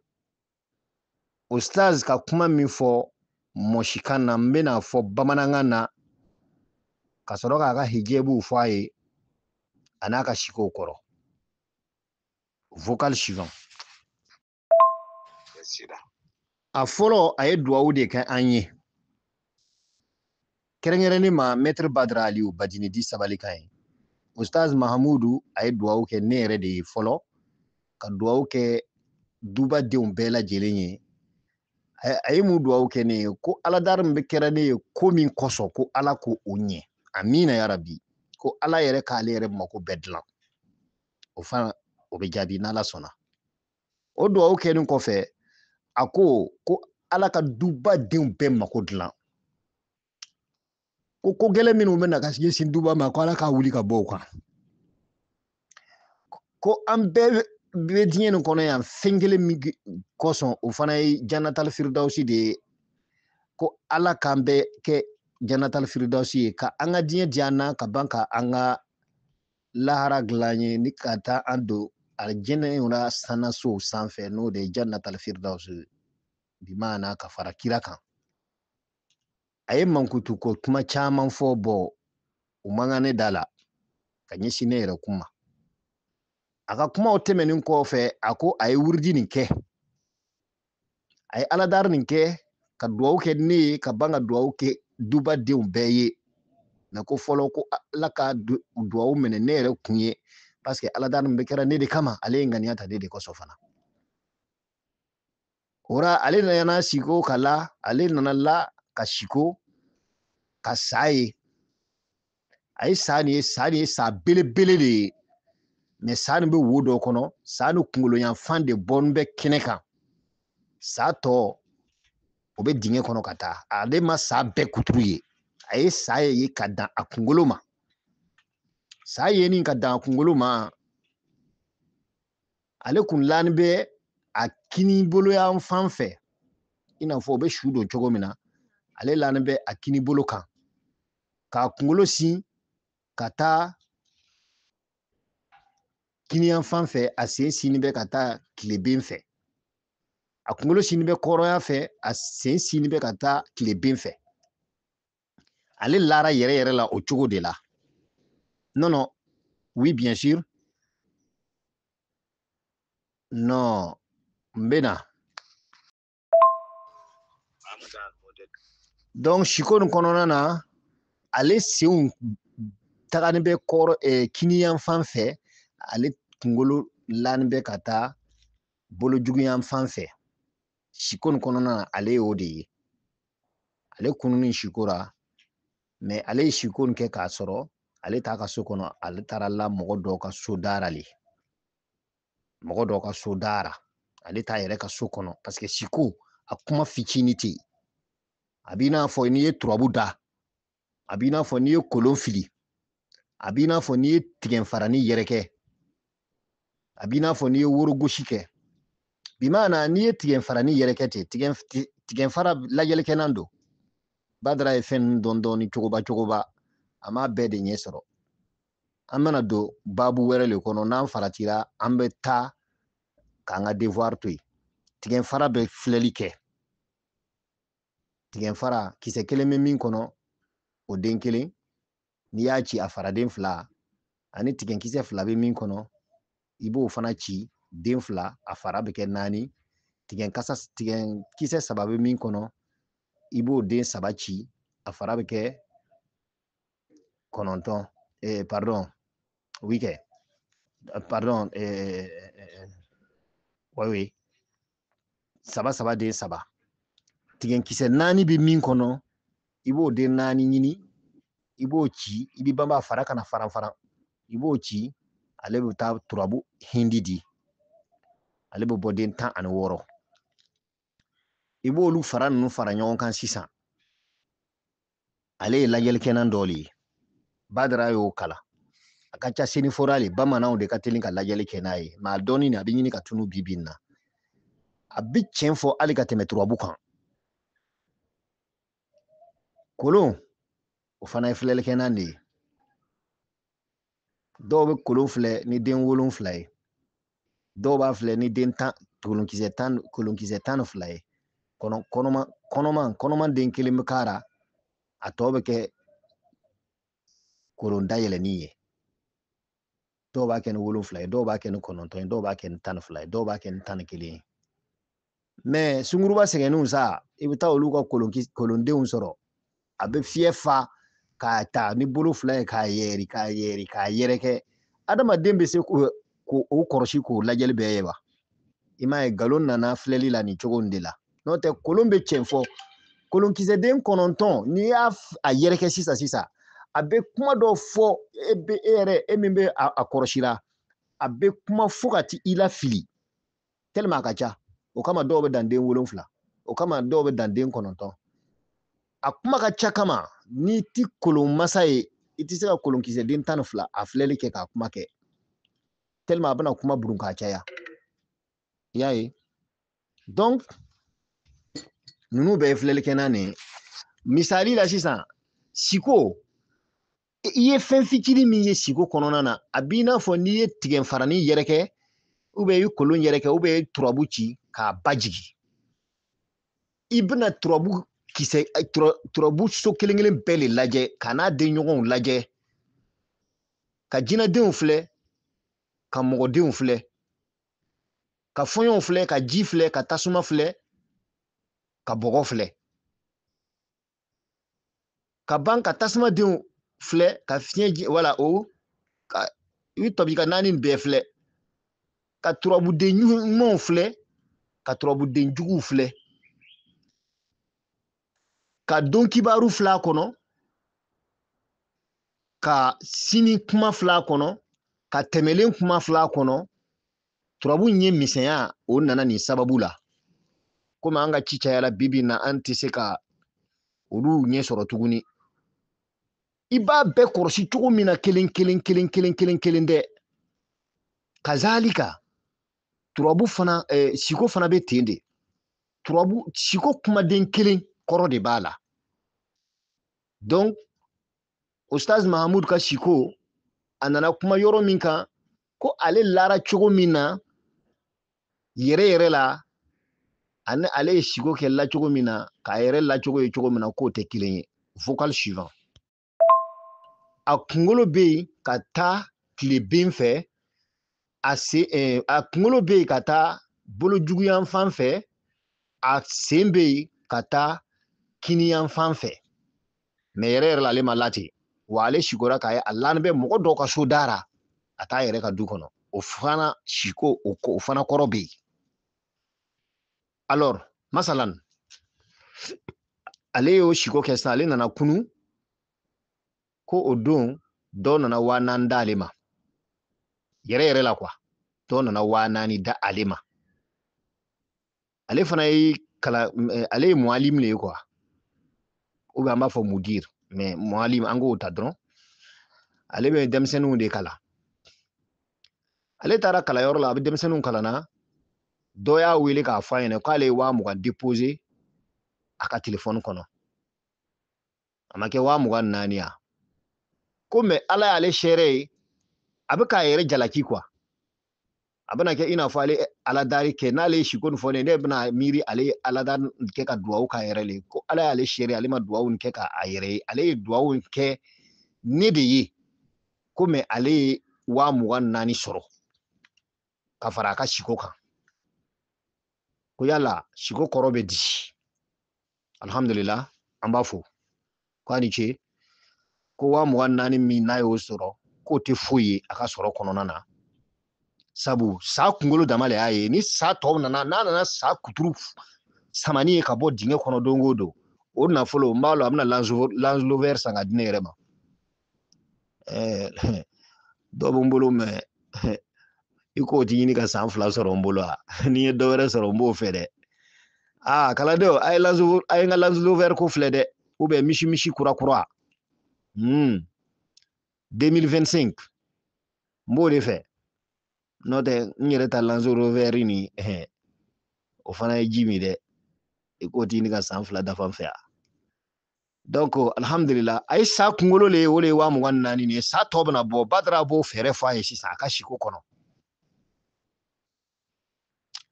Ustaz ka kuma min fɔ mɔsikan na n bɛna fɔ bamanankan na ka sɔrɔ k'a ka hijabu fɔ a ye a n'a ka sikow kɔrɔ vocal suivant a fɔlɔ a ye duwawu de kɛ an ye kɛrɛnkɛrɛnnen ma maître Badara Aliyu Badini di sabali kan ye Ustaz Mahamudu a ye duwawu kɛ ne yɛrɛ de ye fɔlɔ ka duwawu kɛ dubadenw bɛɛ lajɛlen ye a ye mun duwawu kɛ ne ye ko aladari min bɛ kɛra ne ye ko min kɔsɔn ko Ala ko o ɲɛ amina yarabi ko Ala yɛrɛ k'ale yɛrɛ mako bɛɛ dilan o fana o bɛ jaabi n'Ala sɔnna o duwawu kɛlen kɔfɛ a ko Ala ka dubadenw bɛɛ mako dilan ko gɛlɛn minnu bɛ na ka ɲɛsin duba ma ko Ala k'a wuli ka bɔ o kan ko an bɛɛ bɛ diɲɛ nin kɔnɔ yan fɛn kelen min kɔsɔn o fana ye Jannatal Firdawsi de ye ko Ala k'an bɛɛ kɛ Jannatal Firdawsi ye ka an ka diɲɛ diya an na ka ban ka an ka lahara dilan ye ni ka taa an don alijinɛ na sanasow sanfɛ n'o de ye Jannatal Firdawsi bi maana ka fara kira kan a ye mankutu ko kuma caman fɔ bɔ o man kan ne da la ka ɲɛsin ne yɛrɛ kuma a ka kumaw tɛmɛnen kɔfɛ a ko a ye wurudi nin kɛ a ye aladari nin kɛ ka duwawu kɛ ne ye ka ban ka duwawu kɛ dubadenw bɛɛ ye mɛ ko fɔlɔ ko Ala ka duwawu minɛ ne yɛrɛ kun ye parce que aladari min bɛ kɛra ne de kama ale ye ŋaniya ta ne de kɔsɔn fana o la ale nana siko ka la ale nana la ka siko ka sa ye a ye sa nin ye sa belebele de ye mɛ sa nin bɛ wo dɔ kɔnɔ sa ni kunkolo yanfan de bɔnnen bɛ kɛnɛ kan sa tɔ o bɛ dingɛ kɔnɔ ka taa ale ma sa bɛɛ kuturu ye a ye sa ye ka dan a kunkolo ma sa ye ka dan a kunkolo ma ale kun laani bɛ a kini bolo yan fan fɛ i n'a fɔ o bɛ su don cogo min na ale laani bɛ a kini bolo kan k'a kunkolo sin ka taa kini yan fan fɛ a sen sini bɛ ka taa tileben fɛ a kunkolo sini bɛ kɔrɔya fɛ a sen sini bɛ ka taa tileben fɛ ale lara yɛrɛ yɛrɛ la o cogo de la non oui bien sûr non n bɛ na donc siko nin kɔnɔna na ale senw tagani bɛ kini yan fan fɛ ale kunkolo laani bɛ ka taa bolojugu yan fan fɛ siko nin kɔnɔna na ale y'o de ye ale kununi sikora mɛ ale ye siko nin kɛ k'a sɔrɔ ale t'a ka so kɔnɔ ale taara la mɔgɔ dɔw ka so dara le mɔgɔ dɔ ka so dara ale t'a yɛrɛ ka so kɔnɔ parce que siko a kuma fitinin tɛ a b'i n'a fɔ n'i ye turabu da a b'i n'a fɔ n'i ye kolon fili a b'i n'a fɔ n'i ye tigɛnfarani yɛrɛkɛ a b'i n'a fɔ n'i ye worogosi kɛ bi maana n'i ye tigɛnfarani yɛrɛkɛ ten tigɛnfara lajɛlikɛnan don Badara ye fɛn dɔn dɔɔni cogoba a m'a bɛɛ de ɲɛ sɔrɔ an mana don babu wɛrɛ le kɔnɔ n'an faratira an bɛ taa k'an ka devoir to yen tigɛnfara bɛ filɛli kɛ tigɛnfara kisɛ kelen bɛ min kɔnɔ o den kelen n'i y'a ci a faraden fila ani tigɛnkisɛ fila bɛ min kɔnɔ i b'o fana ci den fila a fara bɛ kɛ 4 tigɛnkisɛ 3 bɛ min kɔnɔ i b'o den 3 ci a fara bɛ kɛ 9 pardon oui kɛ pardon oui 3 den 3 tigɛnkisɛ 4 bɛ min kɔnɔ i b'o den 4 ɲini i b'o ci i bɛ banba fara kana faran i b'o ci ale bɛ taa turabu hindi di ale bɛ bɔ den 16 i b'olu fara ninnu fara ɲɔgɔn kan sisan ale ye lajɛlikɛnan dɔ le ye Badara y'o kala a ka ca seni fɔra le bamananw de ka teli ka lajɛli kɛ n'a ye a dɔɔni nin a bɛ ɲini ka tunu bi na a bɛ tiɲɛ fɔ hali ka tɛmɛ turabu kan kolon o fana ye filɛlikɛnan de ye dɔw bɛ kolon filɛ ni den 7 ye dɔw b'a filɛ ni den 10 kolonkisɛ 12 ye kɔnɔman den kelen bɛ k'ara a tɔ bɛ kɛ kolon dayɛlɛnin ye dɔw b'a kɛ ni 7 ye dɔw b'a kɛ ni 9 ye dɔw b'a kɛ ni 12 ye dɔw b'a kɛ ni 11 ye mais sunguruba sɛgɛnninw sa i bɛ taa olu ka kolondenw sɔrɔ a bɛ fiyɛ fa k'a ta ni bolo 2 ye k'a yɛrɛkɛ adamaden bɛ se k'o kɔrɔsi k'o lajɛli bɛɛ ye wa i m'a ye nkalon nana filɛli la nin cogo in de la n'o tɛ kolon bɛ tiɲɛ fɔ kolonkisɛden 9 n'i y'a yɛrɛkɛ sisan a bɛ kuma dɔ fɔ e min bɛ a kɔrɔsira a bɛ kuma fo ka t'i la fili tellement a ka ca o kama dɔw bɛ dan den 7 o kama dɔw bɛ dan den 9 a kuma ka ca kama n'i ti kolon masa ye i tɛ se ka kolonkisɛden 12 a filɛli kɛ k'a kuma kɛ tellement a bɛna kuma burun k'a caya i y'a ye donc ninnu bɛɛ ye filɛlikɛnan de ye misali la sisan siko i ye fɛn fitinin min ye siko kɔnɔna na a b'i n'a fɔ n'i ye tigɛnfarani yɛrɛkɛ ou bien i ye kolon yɛrɛkɛ ou bien i ye turabu ci k'a bajigi i bɛna turabu so kelen bɛɛ le lajɛ ka n'a den ɲɔgɔnw lajɛ ka jinadenw filɛ ka mɔgɔdenw filɛ ka fɔɲɔnw filɛ ka ji filɛ ka tasuma filɛ ka bɔgɔ filɛ ka ban ka tasumadenw filɛ ka fiɲɛ wala o i bɛ tɔbi ka 4 bɛɛ filɛ ka turabuden ɲumanw filɛ ka turabuden juguw filɛ ka don kibaru filɛ a kɔnɔ ka sini kuma filɛ a kɔnɔ ka tɛmɛlen kuma filɛ a kɔnɔ turabu ɲɛ misɛnya o nana nin sababu la komi an ka ci cayala bibi na an tɛ se ka olu ɲɛ sɔrɔ tuguni i b'a bɛɛ kɔrɔsi cogo min na kelen dɛ kazalika turabu fana siko fana bɛ ten de siko kumaden kelen kɔrɔ de b'a la donc Ustaz Mahamud ka siko a nana kuma yɔrɔ min kan ko ale lara cogo min na yɛrɛ la ani ale ye siko kɛ la cogo min na k'a yɛrɛ la cogo ye cogo min na k'o tɛ kelen ye vocal suivant a kunkolo bɛ yen ka taa tile bin fɛ a kunkolo bɛ yen ka taa bolojuguyan fan fɛ a sen bɛ yen ka taa kiniyan fan fɛ mais yɛrɛ la ale ma lati wa ale sikora k'a ye a lanin bɛ mɔgɔ dɔw ka so dara a t'a yɛrɛ ka du kɔnɔ o fana siko o fana kɔrɔ bɛ yen alors masalan ale y'o siko kɛ sisan ale nana kunu ko o don dɔw nana 4000 d'ale ma yɛrɛ la quoi to nana wa naani da ale ma ale fana ye kala ale ye mualim le quoi ou bien an b'a fɔ mudir mais mualim an k'o ta dɔrɔn ale bɛ denmisɛnninw de kala ale taara kalayɔrɔ la a bɛ denmisɛnninw kalanna dɔ y'a wele k'a fɔ a ɲɛna k'ale ye 20,000 déposé a ka telefɔni kɔnɔ a ma kɛ 24,000 ya ko mais ala y'ale seere ye a bɛ k'a yɛrɛ jalaki quoi a bɛna kɛ i n'a fɔ ale aladari kɛ n'ale ye siko nin fɔ ne bɛna miiri ale ye aladari kɛ ka duwawu k'a yɛrɛ le ko ala y'ale seere ale ma duwawu kɛ k'a yɛrɛ ye ale ye duwawu kɛ ne de ye ko mais ale ye 24,000 sɔrɔ ka fara a ka siko kan ko yala siko kɔrɔ bɛ di alhamdulillah an b'a fɔ ko a ni ce ko 24,000 min n'a y'o sɔrɔ k'o tɛ foyi ye a ka sɔrɔ kɔnɔna na sabu sa kunkolo dama le y'a ye ni sa tɔw nana n'a nana sa kuturu samani ye ka bɔ dingɛ kɔnɔ don o don o nafolo n b'a lɔn a bɛna Range Rover san ka di ne yɛrɛ ma dɔ bɛ n bolo mɛ i k'o ti ɲini ka san 2 sɔrɔ n bolo wa n'i ye dɔ wɛrɛ sɔrɔ n b'o fɛ dɛ kaladenw a ye n ka Range Rover ko filɛ dɛ ou bien misi kura 2025 n b'o de fɛ n'o tɛ n yɛrɛ ta Range Rover ni o fana ye ji min dɛ i k'o ti ɲini ka san 2 dafa n fɛ yan donc alhamdulillah a ye sa kunkolo le ye o de ye 24,000 ye sa tɔ bɛna bɔ Badara b'o fɛɛrɛ fɔ a ye sisan a ka siko kɔnɔ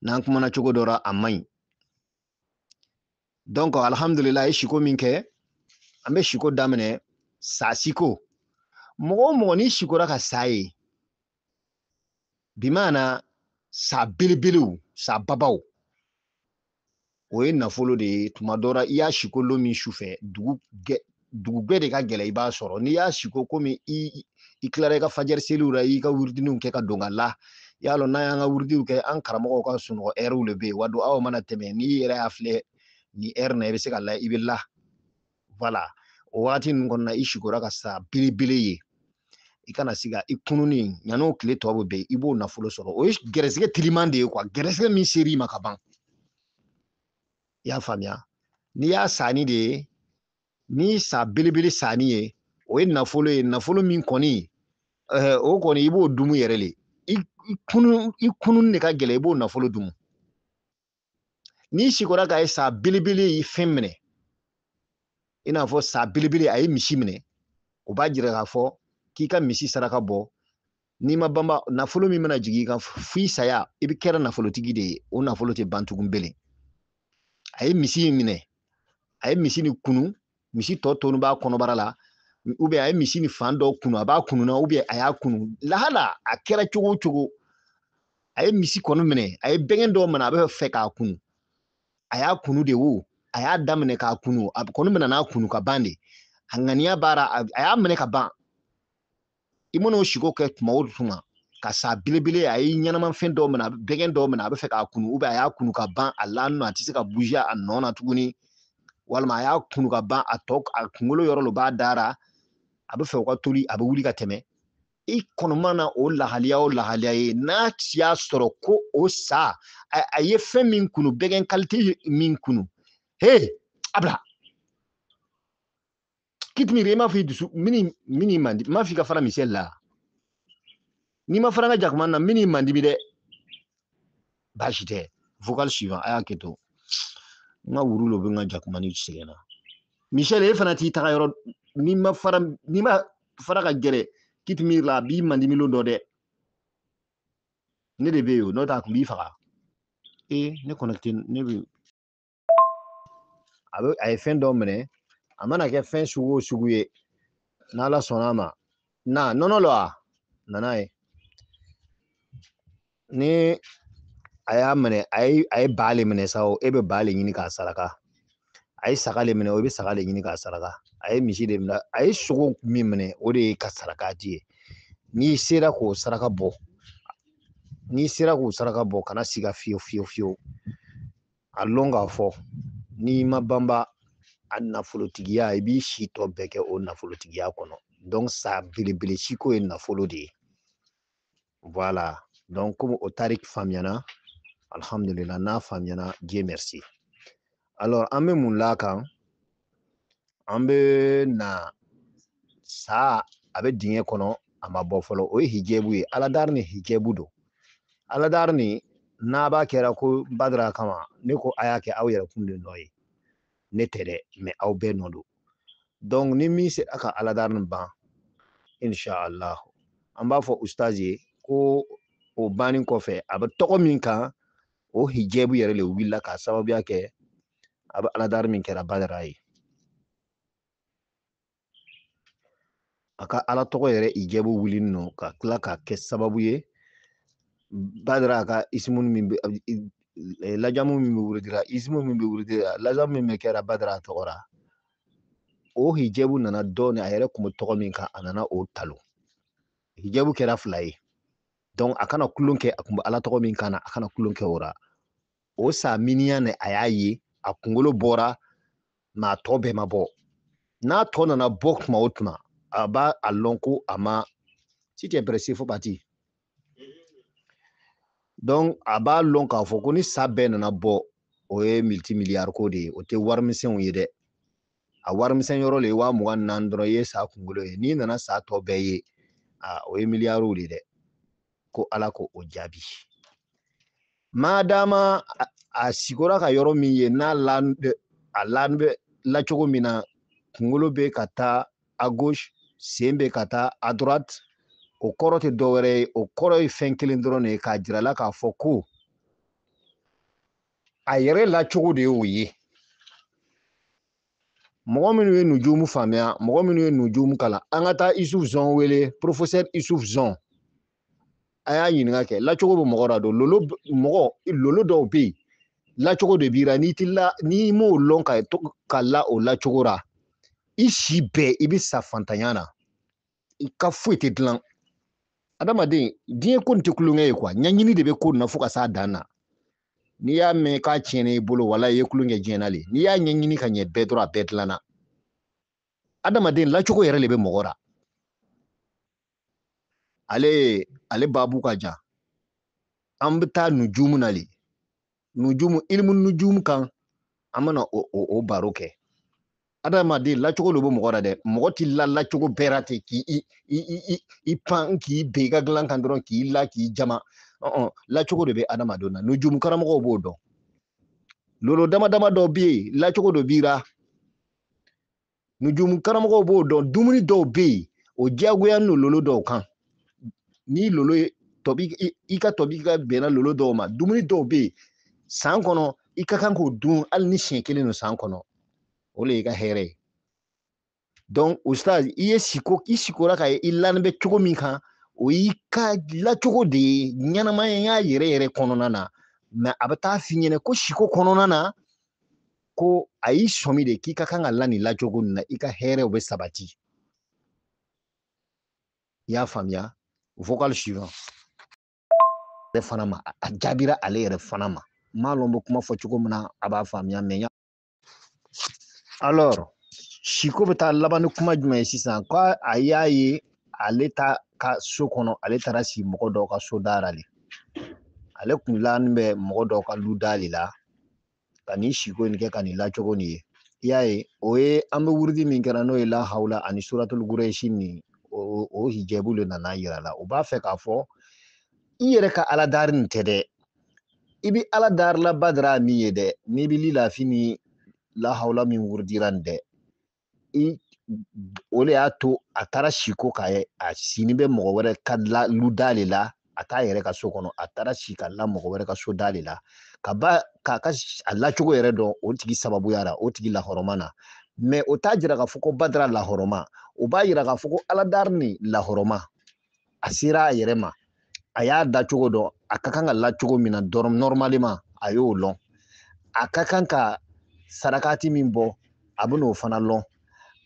n'an kumana cogo dɔ la a man ɲi donc alhamdulillah a ye siko min kɛ an bɛ siko daminɛ sa siko mɔgɔ o mɔgɔ n'i sikora ka sa ye bi maana sa belebelew sa babaw o ye nafolo de ye tuma dɔ la i y'a siko lo min sufɛ dugu bɛɛ de ka gɛlɛ i b'a sɔrɔ n'i y'a siko komi i tilara i ka fajɛri seliw la i ka wuridiniw kɛ ka don ka la i y'a lɔn n'an y'an ka wuridiw kɛ an karamɔgɔw ka sunɔgɔ ɛriw le bɛ yen wa don aw mana tɛmɛ n'i yɛrɛ y'a filɛ ni ɛri na i bɛ se ka la i bɛ la voilà o wagati ninnu kɔnɔna i sikora ka sa belebele ye i kana se ka i kununi ɲan'o tile tɔ bɛ bɛn i b'o nafolo sɔrɔ o ye gɛrɛsɛgɛ teliman de ye quoi gɛrɛsɛgɛ min ser'i ma ka ban i y'a faamuya n'i y'a sanni de ye ni sa belebele sanni ye o ye nafolo min kɔni o kɔni i b'o dumu yɛrɛ le i kununi de ka gɛlɛ i b'o nafolo dumu n'i sikora ka ye sa belebele ye fɛn minɛ i n'a fɔ sa belebele a ye misi minɛ o b'a jira k'a fɔ k'i ka misi saraka bɔ n'i ma banba nafolo min mana jigin i kan f'i saya i bɛ kɛra nafolotigi de ye o nafolo tɛ ban tugun belen a ye misi in minɛ a ye misi ni kunu misi tɔ tonu b'a kɔnɔbara la ou bien a ye misi ni fan dɔ kunu a b'a kunu na ou bien a y'a kunu lahala a kɛra cogo o cogo a ye misi kɔni minɛ a ye bɛngɛn dɔ minɛ a bɛ fɛ k'a kunu a y'a kunu de wo a y'a daminɛ k'a kunu a kɔni bɛna n'a kunu ka ban de a ŋaniya baara a y'a minɛ ka ban i mana o siko kɛ tuma o tuma ka sa belebele a ye ɲɛnamafɛn dɔw minɛ bɛngɛn dɔw minɛ a bɛ fɛ k'a kunu ou bien a y'a kunu ka ban a la nɔ a tɛ se ka bouger a nɔ na tuguni walima a y'a kunu ka ban a kunkolo yɔrɔ lo b'a dara a bɛ fɛ o ka toli a bɛ wuli ka tɛmɛ i kɔni mana o lahaliya o lahaliya ye n'a y'a sɔrɔ ko o sa a ye fɛn min kunu bɛngɛn qualité min kunu a bila kitmiri i m'a fɔ i dusu mini mandi m'a fɔ i ka fara misɛli la n'i ma fara n ka jakuma na mini mandi bi dɛ baasi tɛ vocal suivant a y'a kɛ to n ka wuru lo bɛ n ka jakuma ni sɛgɛnna Michel e fana t'i taga yɔrɔ n'i ma fara ka gɛrɛ kitmiri la a b'i mandi miliyɔn dɔ dɛ ne de bɛ yen o n'o tɛ a kun b'i faga ne connecté ne bɛ a ye fɛn dɔ minɛ a mana kɛ fɛn sugu o sugu ye n'ala sɔnn'a ma nɔnɔ lo a nana ye ni a y'a minɛ a ye ba le minɛ sa o e bɛ ba le ɲini k'a saraka a ye saga le minɛ o bɛ saga le ɲini k'a saraka a ye misi de minɛ a ye sogo min minɛ o de ye ka saraka di ye n'i sera k'o saraka bɔ kana siga fiyewu a lɔn k'a fɔ n'i ma banba a nafolotigiya i b'i si tɔ bɛɛ kɛ o nafolotigiya kɔnɔ donc sa belebele siko ye nafolo de ye voilà Donc comme au tarik famiana alhamdulillah na famiana Dieu merci. Alors an bɛ mun la kan an bɛ na sa a bɛ dingɛ kɔnɔ a ma bɔ fɔlɔ o ye hijabu ye aladari ni hijabu don aladari ni n'a b'a kɛra ko badara kama ne ko a y'a kɛ aw yɛrɛ kun de nɔ ye ne tɛ dɛ mais aw bɛɛ nɔ don donc ni min sera ka aladari ni ban inshallah an b'a fɔ ustaz ye ko o banni kɔfɛ a bɛ tɔgɔ min kan o hijabu yɛrɛ le wulila k'a sababuya kɛ a bɛ aladari min kɛra badara ye a ka ala tɔgɔ yɛrɛ hijabu wulini nɔ ka tila ka kɛ sababu ye badara ka ismu min bɛ lajamu min bɛ wurudira ismu min bɛ wurudira lajamu min bɛ kɛra badara tɔgɔra o hijabu nana dɔɔni a yɛrɛ kun bɛ tɔgɔ min kan a nana o talo hijabu kɛra fila ye donc a kana kulon kɛ a kun bɛ ala tɔgɔ min kan na a kana kulon kɛ o ra o sa miniya ne a y'a ye a kunkolo bɔra ma tɔ bɛɛ ma bɔ n'a tɔ nana bɔ tuma o tuma a b'a a lɔn ko a ma si tu es pressé faut partir donc a b'a lɔn k'a fɔ ko ni sa bɛɛ nana bɔ o ye multimilliard ko de ye o tɛ warimisɛnw ye dɛ a warimisɛn yɔrɔ le ye 24 dɔrɔn i ye sa kunkolo ye n'i nana sa tɔ bɛɛ ye o ye miliyariw de dɛ ko ala ko o jaabi madama a sigora ka yɔrɔ min ye n'a lan bɛ lacogo min na kunkolo bɛ ka taa à gauche sen bɛ ka taa à droite o kɔrɔ tɛ dɔwɛrɛ ye o kɔrɔ ye fɛn kelen dɔrɔn de ye k'a jira la k'a fɔ ko a yɛrɛ lacogo de ye o ye mɔgɔ minnu ye nujumu faamuya mɔgɔ minnu ye nujumu kalan an ka taa Isuf Zɔn wele professeur Isuf Zɔn a y'a ɲininka kɛ lacogo bɛ mɔgɔ la don lolo dɔw bɛ yen lacogo de b'i la n'i m'o lɔn ka la o lacogo ra i si bɛɛ i bɛ sa fantanya na i ka foyi tɛ dilan adamaden diɲɛ ko nin tɛ kulonkɛ ye quoi ɲɛɲini de bɛ ko nin na fo ka s'a dan na n'i y'a mɛn k'a tiɲɛna i bolo wala i ye kulonkɛ diɲɛ na le n'i y'a ɲɛɲini ka ɲɛ bɛɛ dɔrɔn a bɛɛ dilanna adamaden lacogo yɛrɛ de bɛ mɔgɔ ra ale babu ka jan an bɛ taa nujumu na le ilmu nujumu kan an bɛna o baro kɛ adamaden lacogo de bɛ mɔgɔ ra dɛ mɔgɔ t'i la lacogo bɛɛ ra ten k'i pan k'i ben i ka dilan kan dɔrɔn k'i la k'i jama lacogo de bɛ adamadenw na nujumu karamɔgɔw b'o dɔn lolo dama dama dɔw bɛ yen lacogo dɔ b'i ra nujumu karamɔgɔw b'o dɔn dumuni dɔw bɛ yen o diyagoya n'o lolo dɔw kan ni lolo ye i ka tɔbi ka bɛnna lolo dɔw ma dumuni dɔw bɛ yen san kɔnɔ i ka kan k'o dun hali ni siɲɛ kelen don san kɔnɔ o le y'i ka hɛrɛ ye donc ustaz i sikora ka i lanin bɛ cogo min kan o y'i ka lacogo de ye ɲɛnamaya yɛrɛ yɛrɛ kɔnɔna na mais a bɛ taa f'i ɲɛna ko siko kɔnɔna na ko a y'i sɔmi de k'i ka kan ka la nin lacogo nin na i ka hɛrɛw bɛ sabati i y'a faamuya vocal suivant yɛrɛ fana ma a jaabira ale yɛrɛ fana ma m'a lɔn bɛ kuma fɔ cogo min na a b'a faamuya mais alors siko bɛ taa laban ni kuma jumɛn ye sisan ko a y'a ye ale ta ka so kɔnɔ ale taara sigi mɔgɔ dɔw ka so dara le ale kun lanin bɛ mɔgɔ dɔw ka lu da le la ka nin siko in kɛ ka nin lacogo nin ye i y'a ye o ye an bɛ wurudi min kɛra n'o ye la hawla ani suratul Quraysh ni o hijabu le nana yira la o b'a fɛ k'a fɔ i yɛrɛ ka aladari nin tɛ dɛ i bɛ aladari la badara min ye dɛ n'i bɛ lilafi ni la hawla min wurudira nin dɛ o le y'a to a taara siko k'a ye a sini bɛ mɔgɔ wɛrɛ ka lu da le la a t'a yɛrɛ ka so kɔnɔ a taara si ka la mɔgɔ wɛrɛ ka so da le la k'a ka a lacogo yɛrɛ dɔn o tigi sababuya la o tigi lahɔrɔma na mais o t'a jira k'a fɔ ko badara lahɔrɔma o b'a jira k'a fɔ ko aladari ni lahɔrɔma a sera a yɛrɛ ma a y'a da cogo dɔn a ka kan ka la cogo min na dɔrɔn normalement a y'o lɔn a ka kan ka sarakati min bɔ a bɛ n'o fana lɔn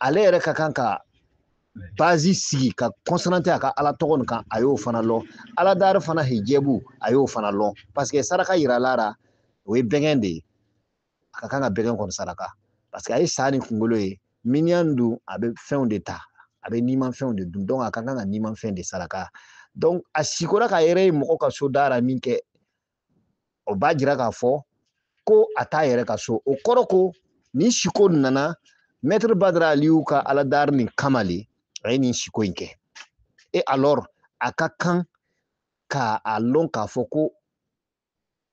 ale yɛrɛ ka kan ka base sigi ka concentré a ka ala tɔgɔ nin kan a y'o fana lɔn aladari fana hijabu a y'o fana lɔn parce que saraka yirala ra o ye bɛngɛn de ye a ka kan ka bɛngɛn kɔni saraka parce que a ye sa ni kunkolo ye miniyan dun a bɛ fɛnw de ta a bɛ nimanfɛnw de dun donc a ka kan ka nimanfɛn de saraka donc a sikora ka yɛrɛ ye mɔgɔ ka so dara min kɛ o b'a jira k'a fɔ ko a t'a yɛrɛ ka so o kɔrɔ ko ni siko nana maître Badara Aliyu ka aladari nin kama le a ye nin siko in kɛ et alors a ka kan k'a lɔn k'a fɔ ko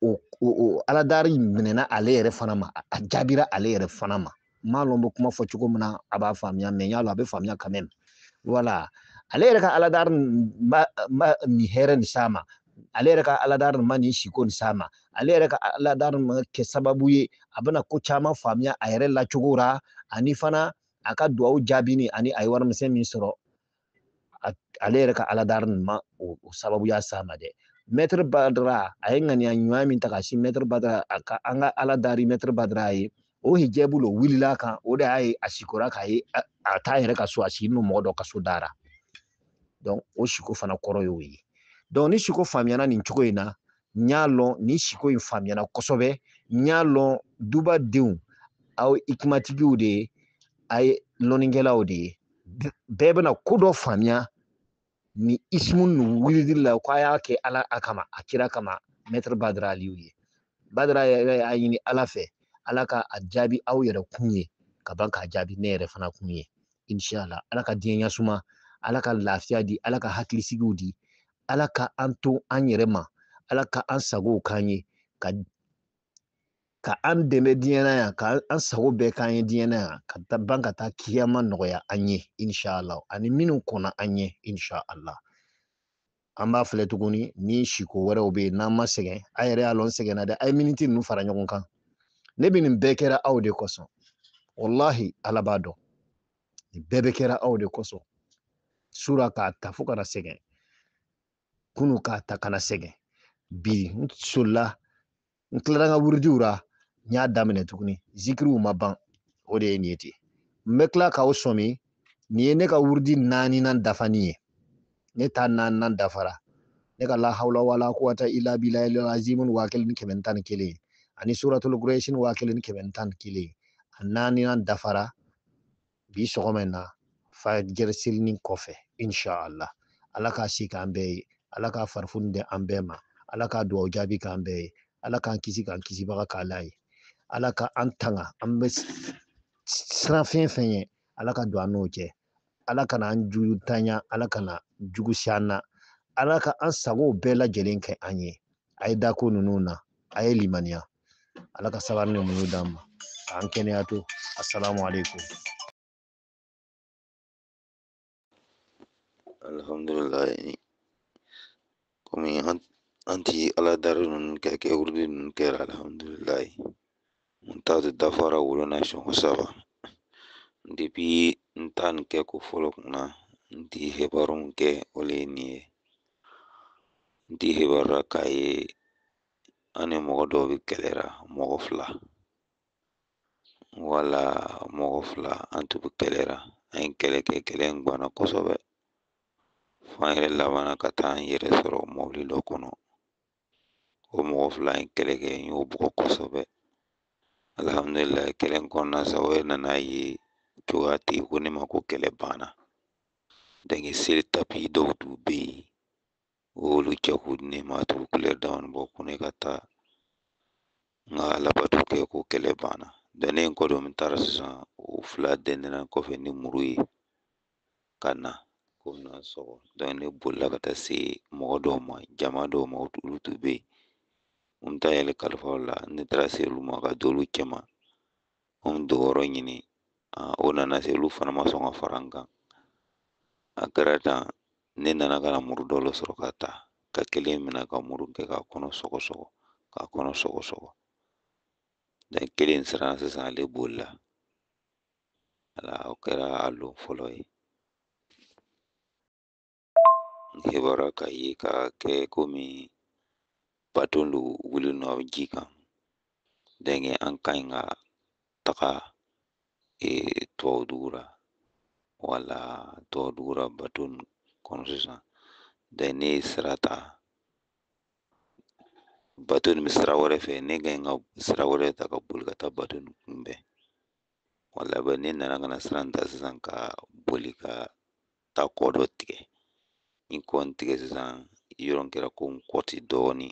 o aladari minɛna ale yɛrɛ fana ma a jaabira ale yɛrɛ fana ma m'a lɔn bɛ kuma fɔ cogo min na a b'a faamuya mais y'a lɔn a bɛ faamuya quand même voilà ale yɛrɛ ka aladari ma nin hɛrɛ nin s'a ma ale yɛrɛ ka aladari ma nin siko nin s'a ma ale yɛrɛ ka aladari ma kɛ sababu ye a bɛna ko caman faamuya a yɛrɛ lacogo ra ani fana a ka duwawu jaabini ani a ye warimisɛn min sɔrɔ ale yɛrɛ ka aladari nin ma o sababuya s'a ma dɛ maître Badara a ye ŋaniya ɲuman min ta ka sin maître Badara a ka an ka aladari maître Badara ye o hijabu lo wulila kan o de y'a ye a sikora k'a ye a t'a yɛrɛ ka so a sigilen don mɔgɔ dɔ ka so dara donc o siko fana kɔrɔ y'o ye donc ni siko faamuyana nin cogo in na n y'a lɔn ni siko in faamuyana kosɛbɛ n y'a lɔn duba denw aw ikimatigiw de ye a ye lɔnnikɛlaw de ye bɛɛ bɛna ko dɔ faamuya ni ismu nin wulili la ko a y'a kɛ ala a kama a kira kama maître Badara Aliyu ye Badara yɛrɛ y'a ɲini ala fɛ ala ka a jaabi aw yɛrɛ kun ye ka ban k'a jaabi ne yɛrɛ fana kun ye inshallah ala ka diɲɛ ɲasuma ala ka lafiya di ala ka hakilisigiw di ala ka an to an yɛrɛ ma ala ka an sagow k'an ye ka an dɛmɛ diɲɛ na yan ka an sago bɛɛ k'an ye diɲɛ na yan ka ban ka taa kiyama nɔgɔya an ye inshallah ani minnu kɔnna an ye inshallah an b'a filɛ tuguni ni siko wɛrɛw bɛ yen n'an ma sɛgɛn a yɛrɛ y'a lɔn sɛgɛnna dɛ a ye miniti ninnu fara ɲɔgɔn kan ne bɛ nin bɛɛ kɛra aw de kosɔn wallahi ala b'a dɔn nin bɛɛ bɛ kɛra aw de kosɔn sura k'a ta fo kana sɛgɛn kunu k'a ta kana sɛgɛn bi n solila n tilara n ka wuridiw ra n y'a daminɛ tuguni zikiriw ma ban o de ye nin ye ten n bɛ tila k'aw sɔmi nin ye ne ka wuridi 4nan dafani ye ne ta 4nan dafara ne ka la hawla wala quwata illa billahi azimun 1,111 ani suratul quraishin 1,111 a 4nan dafara bi sɔgɔma in na fajr selinin kɔfɛ inshallah ala k'a si k'an bɛɛ ye ala k'a farifoni di an bɛɛ ma ala k'a duwawu jaabi k'an bɛɛ ye ala k'an k'an kisibaga k'ala ye ala ka an tanga an bɛ siran fɛn fɛn ye ala ka don an n'o cɛ ala kana an jugu tanya ala kana jugu si an na ala ka an sago bɛɛ lajɛlen kɛ an ye a ye dako ninnu na a ye limaniya ala ka sabari ni muɲu d'an ma k'an kɛnɛya to assalamu alaikum alhamdulillah komi anti ala dari nun kɛ urdi nun kɛra alhamdulillah mun ta da dafara wolo na shon saba depuis ntan kɛ ko fɔlɔ kunna nti hebarun kɛ ole ni nti hebara ka ye ani mɔgɔ dɔ bi kɛlɛra mɔgɔ fila wala mɔgɔ fila an tu bi kɛlɛra an kɛlɛ kɛ kɛlɛ in gbanna kosɛbɛ fan yɛrɛ labana ka taa an yɛrɛ sɔrɔ mɔbili dɔ kɔnɔ o mɔgɔ fila in kɛlɛ kɛ n y'o bugɔ kosɛbɛ alhamdulillah kɛlɛ in kɔnɔna sa o yɛrɛ nana ye cogoya tɛ ko ne ma ko kɛlɛ banna dɛnge seli tapi dɔw tu bɛ yen olu cɛ ko ne ma tu kulɛri dawani bɔ ko ne ka taa n ka labato kɛ ko kɛlɛ banna dɔn ne kɔ don min taara sisan o fila dɛndɛnna kɔfɛ ni muru ye ka na ko na sɔgɔ dɔn ne bolila ka taa se mɔgɔ dɔw ma jama dɔw ma olu tu bɛ yen n ta yɛlɛ kalifaw la ne taara se olu ma ka don olu cɛ ma n dɔgɔyɔrɔ ɲini o nana se olu fana ma sɔn ka fara n kan a kɛra tan ne nana ka na muru dɔ sɔrɔ ka taa ka kelen minɛ ka muru kɛ k'a kɔnɔ sɔgɔsɔgɔ k'a kɔnɔ sɔgɔsɔgɔ dan kelen siranna sisan ale bolila ala o kɛra a lon fɔlɔ ye n hebara ka ye ka kɛ komi baton lu wuli nɔ ji kan dɛngɛ an ka ɲi ka taga tubabu dugu la wala tubabu dugu la baton kɔnɔ sisan dɛn ne sira ta baton bɛ sira wɛrɛ fɛ ne ka ɲi ka sira wɛrɛ ta ka boli ka taa baton kunbɛn wala bɛ ne nana ka na sira ta sisan ka boli ka taa kɔ dɔ tigɛ in kɔn tigɛ sisan yɔrɔ kɛra ko n kɔti dɔɔni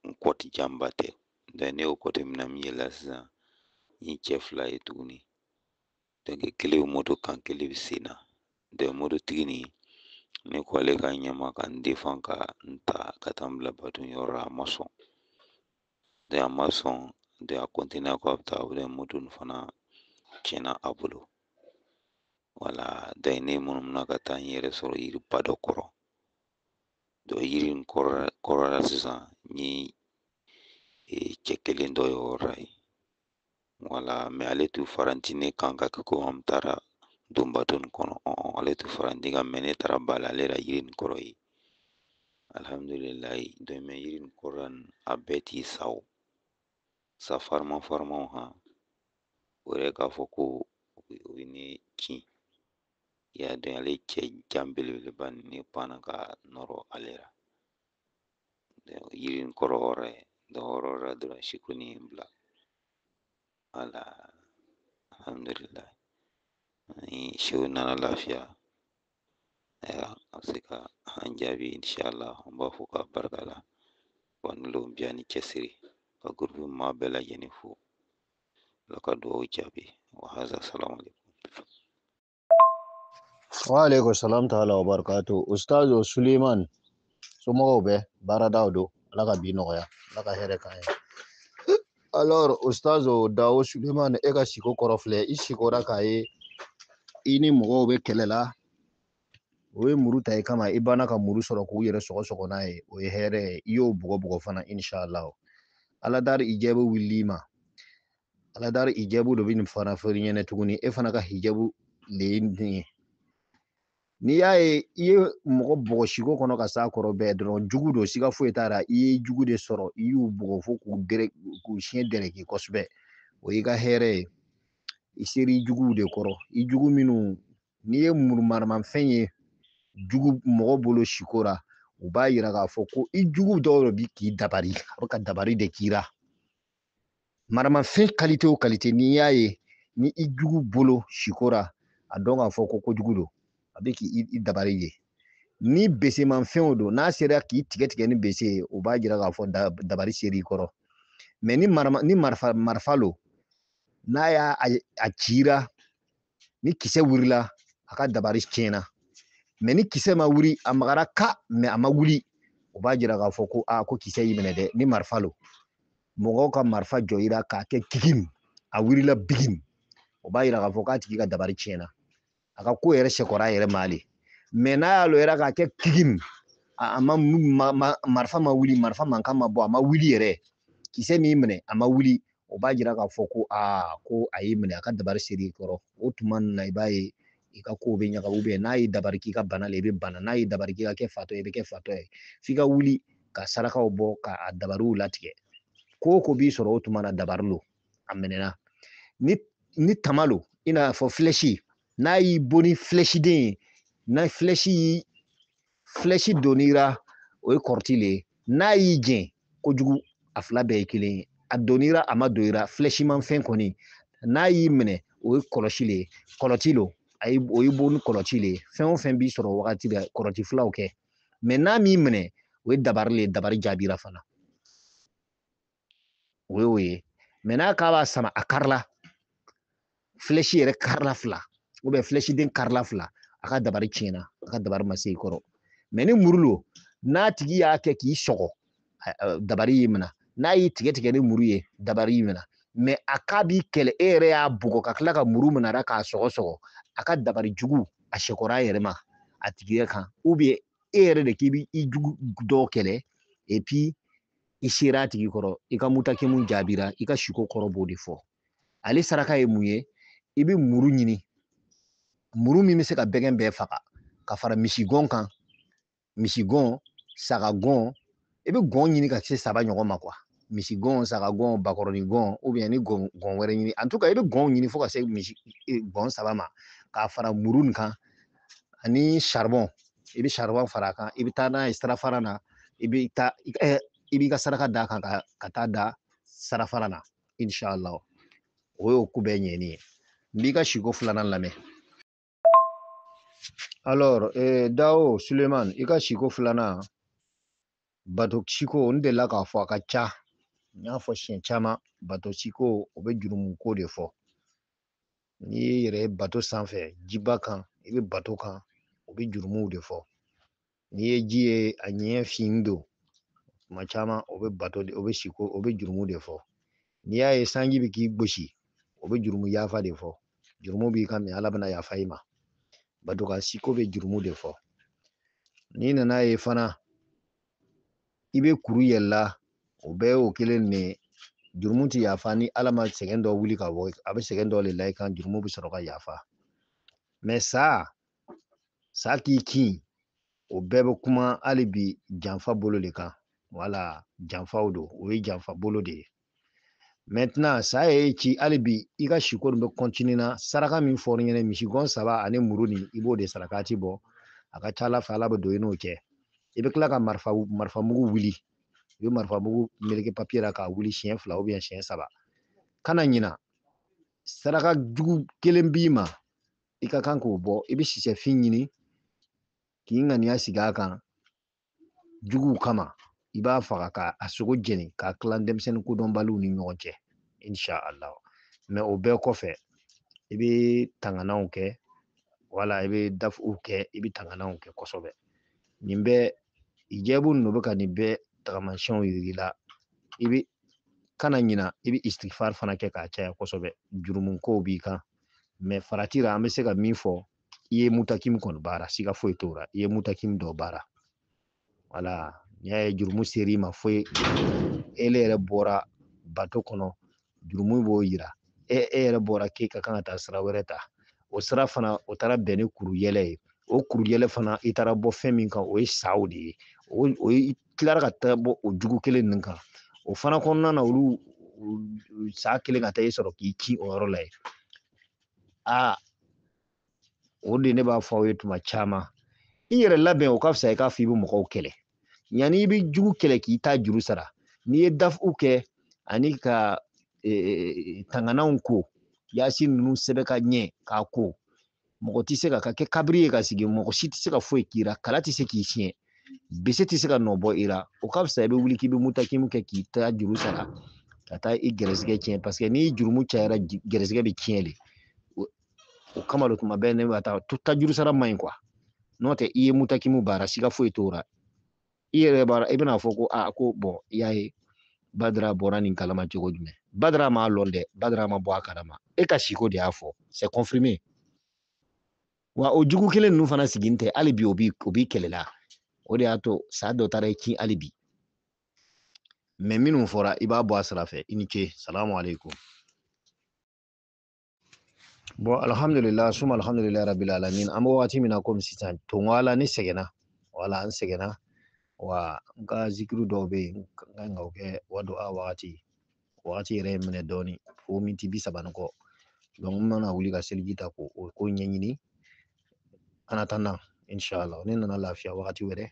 n kɔti janba tɛ ne y'o kɔti mina min yɛlɛla sisan n cɛ fila ye tuguni kelen bɛ moto kan kelen bɛ sen na moto tigi ni ne ko ale ka ɲɛma ka n defan ka n ta ka taa n bila batun yɔrɔ la a ma sɔn a ma sɔn a kɔntinɛ ko a bɛ taa moto nin fana tiɲɛna a bolo wala ne munumuna ka taa n yɛrɛ sɔrɔ yiriba dɔ kɔrɔ yiri in kɔrɔla sisan n ye cɛ kelen dɔ ye o yɔrɔ ye wala ale tun faranti ne kan ka kɛ ko an taara don bato nin kɔnɔ ale tun faranti kan ne taara ba la ale la yiri nin kɔrɔ ye alhamdulilayi yiri nin kɔrɔ a bɛɛ t'i sa farima han o yɛrɛ k'a fɔ ko o ye ne kin i y'a dɔn ale cɛ jan belebeleba ne panna ka nɔrɔ ale la yiri nin kɔrɔ hɔrɔn ye hɔrɔn dɔrɔn siko ni bila ala alhamdulilayi ni sew nana lafiya a se ka an jaabi inshallah an b'a fɔ ka barika la wa ni lɔnbiya ni cɛsiri ka gurupu maa bɛɛ lajɛlen fo ala ka duwawu jaabi wa haza salamu alaikum wa alaikum salam ta'ala wa barakatuh ustaz Suleiman somɔgɔw bɛ baaradaw don ala ka bi nɔgɔya ala ka hɛrɛ k'an ye alors ustaz Dawo Suleiman e ka siko kɔrɔ filɛ i sikora k'a ye i ni mɔgɔw bɛ kɛlɛ la o ye muru ta i kama i banna ka muru sɔrɔ k'u yɛrɛ sɔgɔ n'a ye o ye hɛrɛ ye i y'o bugɔ fana inshallah ala dari ijabu wuli ma ala dari ijabu dɔ bɛ nin fana fɔri ɲɛnɛ tuguni e fana ka hijabu le ye nin ye n'i y'a ye i ye mɔgɔ bugɔ siko kɔnɔ ka s'a kɔrɔ bɛɛ dɔrɔn jugu don siga foyi t'a la i ye jugu de sɔrɔ i y'u bugɔ fo k'u siɲɛ dɛrɛki kosɛbɛ o y'i ka hɛrɛ ye i seri juguw de kɔrɔ i jugu minnu n'i ye murumaramafɛn ye jugu mɔgɔ bolo siko ra u b'a yira k'a fɔ ko i jugu dɔw bi k'i dabari a bɛ ka dabari de k'i ra maramafɛn kalite o kalite n'i y'a ye ni i jugu bolo siko ra a dɔn k'a fɔ ko kojugu don a bɛ k'i dabari ye ni besemafɛnw don n'a sera k'i tigɛ ni bese ye o b'a jira k'a fɔ dabari seri i kɔrɔ mɛ ni marifa lo n'a y'a cira ni kisɛ wurila a ka dabari tiɲɛna mɛ ni kisɛ ma wuri a magara mɛ a ma wuli o b'a jira k'a fɔ ko ko kisɛ y'i minɛ dɛ ni marifa lo mɔgɔw ka marifa jɔ ira k'a kɛ kigim a wurila bigim o b'a jira k'a fɔ k'a tigi ka dabari tiɲɛna a ka ko yɛrɛ sɛkɔrɔ a yɛrɛ ma ale mɛ n'a y'a lo yɛrɛ k'a kɛ kigim a ma marifa ma wuli marifa mankan ma bɔ a ma wuli yɛrɛ kisɛ min minɛ a ma wuli o b'a jira k'a fɔ ko ko a y'i minɛ a ka dabari seri i kɔrɔ o tuma na i b'a ye i ka ko bɛ ɲaga n'a y'i dabari k'i ka bana la i bɛ bana n'a y'i dabari k'i ka kɛ fatɔ ye i bɛ kɛ fatɔ ye f'i ka wuli ka sarakaw bɔ ka dabariw latigɛ ko b'i sɔrɔ o tuma na dabari lo a minɛna ni tama lo i n'a fɔ filɛsi n'a y'i bo ni filɛsiden ye na filɛsi donnira o ye kɔrɔti le ye n'a y'i jɛn kojugu a fila bɛɛ ye kelen ye a donnira a ma donnira filɛsimafɛn kɔni n'a y'i minɛ o ye kɔlɔsi le ye kɔlɔti lo o ye bo ni kɔlɔti le ye fɛn o fɛn b'i sɔrɔ wagati la kɔlɔti filaw kɛ mɛ n'a m'i minɛ o ye dabari le ye dabari jaabira fana o ye mɛ n'a k'a b'a sama a karila filɛsi yɛrɛ karila fila filɛsiden karila fila a ka dabari tiɲɛna a ka dabari ma se i kɔrɔ mɛ ni muru lo n'a tigi y'a kɛ k'i sɔgɔ dabari y'i minɛ n'a y'i tigɛ ni muru ye dabari y'i minɛ mɛ a k'a b'i kɛlɛ e yɛrɛ y'a bugɔ ka tila ka muru minɛ k'a sɔgɔ a ka dabari jugu a sɛkɔrɔ a yɛrɛ ma a tigi kan e yɛrɛ de k'i bi i jugu dɔw kɛlɛ et puis i sera a tigi kɔrɔ i ka mutakimu jaabira i ka siko kɔrɔ b'o de fɔ ale saraka ye mun ye i bɛ muru ɲini muru min bɛ se ka bɛgɛn bɛɛ faga ka fara misigɔn kan misigɔn sagagɔn i bɛ gɔn ɲini ka se 3 ɲɔgɔn ma misigɔn sagagɔn bakɔrɔni gɔn ni gɔn wɛrɛ ɲini en tout cas i bɛ gɔn ɲini fo ka se gɔn 3 ma k'a fara muru nin kan ani charbon i bɛ charbon fara a kan i bɛ taa n'a ye sarafara na i b'i ka saraka d'a kan ka taa da sarafara na inshallah o y'o ko bɛɛ ɲɛni ye n b'i ka siko 2nan lamɛn Alors, Dao Suleiman, ika shiko fulana bato shiko on delila k'a fɔ a ka ca n y'a fɔ siɲɛ caman bato shiko o bɛ jurumu ko de fɔ n'i ye yɛrɛ ye bato sanfɛ jiba kan i bɛ bato kan o bɛ jurumuw de fɔ n'i ye ji ye a ɲɛ fin don tuma caman o bɛ bato o bɛ shiko o bɛ jurumu de fɔ n'i y'a ye sanji bɛ k'i gosi o bɛ jurumu yafa de fɔ jurumu b'i kan mɛ ala bɛna yafa i ma bato ka shiko bɛ jurumu de fɔ n'i nana ye fana i bɛ kuru yɛlɛla o bɛɛ y'o kelen de ye jurumu ti yafa ni ala ma sɛgɛn dɔ wuli ka bɔ a bɛ sɛgɛn dɔ le la i kan jurumu bɛ sɔrɔ ka yafa mɛ sa k'i kin o bɛɛ bɛ kuma hali bi janfa bolo de kan wala janfaw don o ye janfa bolo de ye maintenant sa ye ci hali bi i ka siko bɛ continue na saraka min fɔra ɲɛna misigɔn 3 ani muru ni i b'o de sarakati bɔ a ka ca ala fɛ ala bɛ don i n'o cɛ i bɛ tila ka marifa mugu wuli i bɛ marifa mugu meleke papier la k'a wuli siɲɛ 2 ou bien siɲɛ 3 kana ɲina saraka jugu kelen b'i ma i ka kan k'o bɔ i bɛ sisɛfin ɲini k'i ŋaniya sigi a kan juguw kama i b'a faga k'a sogo jeni k'a tilan denmisɛnnin kodɔnbaliw ni ɲɔgɔn cɛ inshallah mɛ o bɛɛ kɔfɛ i bɛ tanganaw kɛ wala i bɛ dafuw kɛ i bɛ tanganaw kɛ kosɛbɛ nin bɛɛ ijabu ninnu bɛ ka nin bɛɛ tagamasiyɛnw yir'i la i bɛ kana ɲina i bɛ istighfar fana kɛ k'a caya kosɛbɛ jurumu kow b'i kan mɛ farati la an bɛ se ka min fɔ i ye mutakim kɔni baara siga foyi t'o la i ye mutakim dɔ baara wala n'i y'a ye jurumu ser'i ma foyi ele yɛrɛ bɔra bato kɔnɔ jurumu b'o yira e yɛrɛ bɔra k'e ka kan ka taa sira wɛrɛ ta o sira fana o taara bɛn ni kuru yɛlɛ ye o kuru yɛlɛ fana i taara bɔ fɛn min kan o ye saw de ye o i tilara ka taa bɔ o jugu kelen ninnu kan o fana kɔnɔna na olu sa kelen ka taa i sɔrɔ k'i kin o yɔrɔ la ye o de ne b'a fɔ aw ye tuma caman i yɛrɛ labɛn o ka fisa i k'a fɔ i bɛ mɔgɔw kɛlɛ yanni i bɛ jugu kɛlɛ k'i ta juru sara n'i ye dafu kɛ ani ka tanganaw ko yasi ninnu sɛbɛn ka ɲɛ k'a ko mɔgɔ tɛ se ka kɛ kabiri ye ka sigi mɔgɔ si tɛ se ka foyi k'i la kala tɛ se k'i siɲɛ bese tɛ se ka nɔ bɔ i la o ka fisa i bɛ wuli k'i bɛ mutakimu kɛ k'i ta juru sara ka taa i gɛrɛsɛgɛ tiɲɛ parce que n'i jurumu cayara gɛrɛsɛgɛ bɛ tiɲɛ de o kama tuma bɛɛ ne b'a ta juru sara man ɲi n'o tɛ i ye mutakimu baara siga foyi t'o la i yɛrɛ b'a i bɛna fɔ ko ko bɔn i y'a ye badara bɔra nin kalama cogo jumɛn badara m'a lɔn dɛ badara ma bɔ a kalama e ka siko de y'a fɔ c'est confirmé wa o jugu kelen ninnu fana sigin tɛ hali bi o b'i kɛlɛla o de y'a to sa dɔ taara i kin hali bi mɛ minnu fɔra i b'a bɔ a sira fɛ i ni ce salamu aleykum bon alhamdulillah suma alhamdulillah rabbil alamin an bɛ waati min na komi sisan tongo ne sɛgɛnna wala an sɛgɛnna wa n ka zikiru dɔw bɛ yen n kan ka o kɛ wa do a wagati yɛrɛ ye minɛ dɔɔni fo minti 30 ni kɔ donc n mana wuli ka seliji ta ko ɲɛɲini an attendant inshallah ne nana lafiya wagati wɛrɛ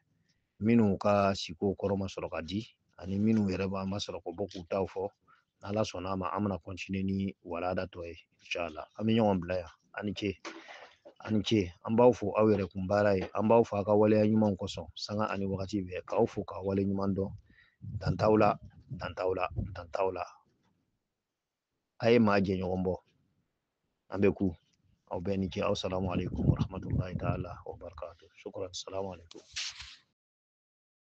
minnu ka siko kɔrɔ ma sɔrɔ ka di ani minnu yɛrɛ b'a ma sɔrɔ ko bɔ k'u taw fɔ n'ala sɔnna ma an bɛna continuer ni walanda tɔ ye inshallah an bɛ ɲɔgɔn bila yan ani ce an b'aw fo aw yɛrɛ kun baara ye an b'aw fo aw ka waleya ɲumanw kosɔn sanga ani wagati bɛɛ k'aw fo ka wale ɲuman dɔn dantaw la a ye maa jɛ ɲɔgɔn bɔ an bɛ ku aw bɛɛ ni ce aw salamu aleykum wa rahmatulahi ta'ala wa barakatuh shukran salamu aleykum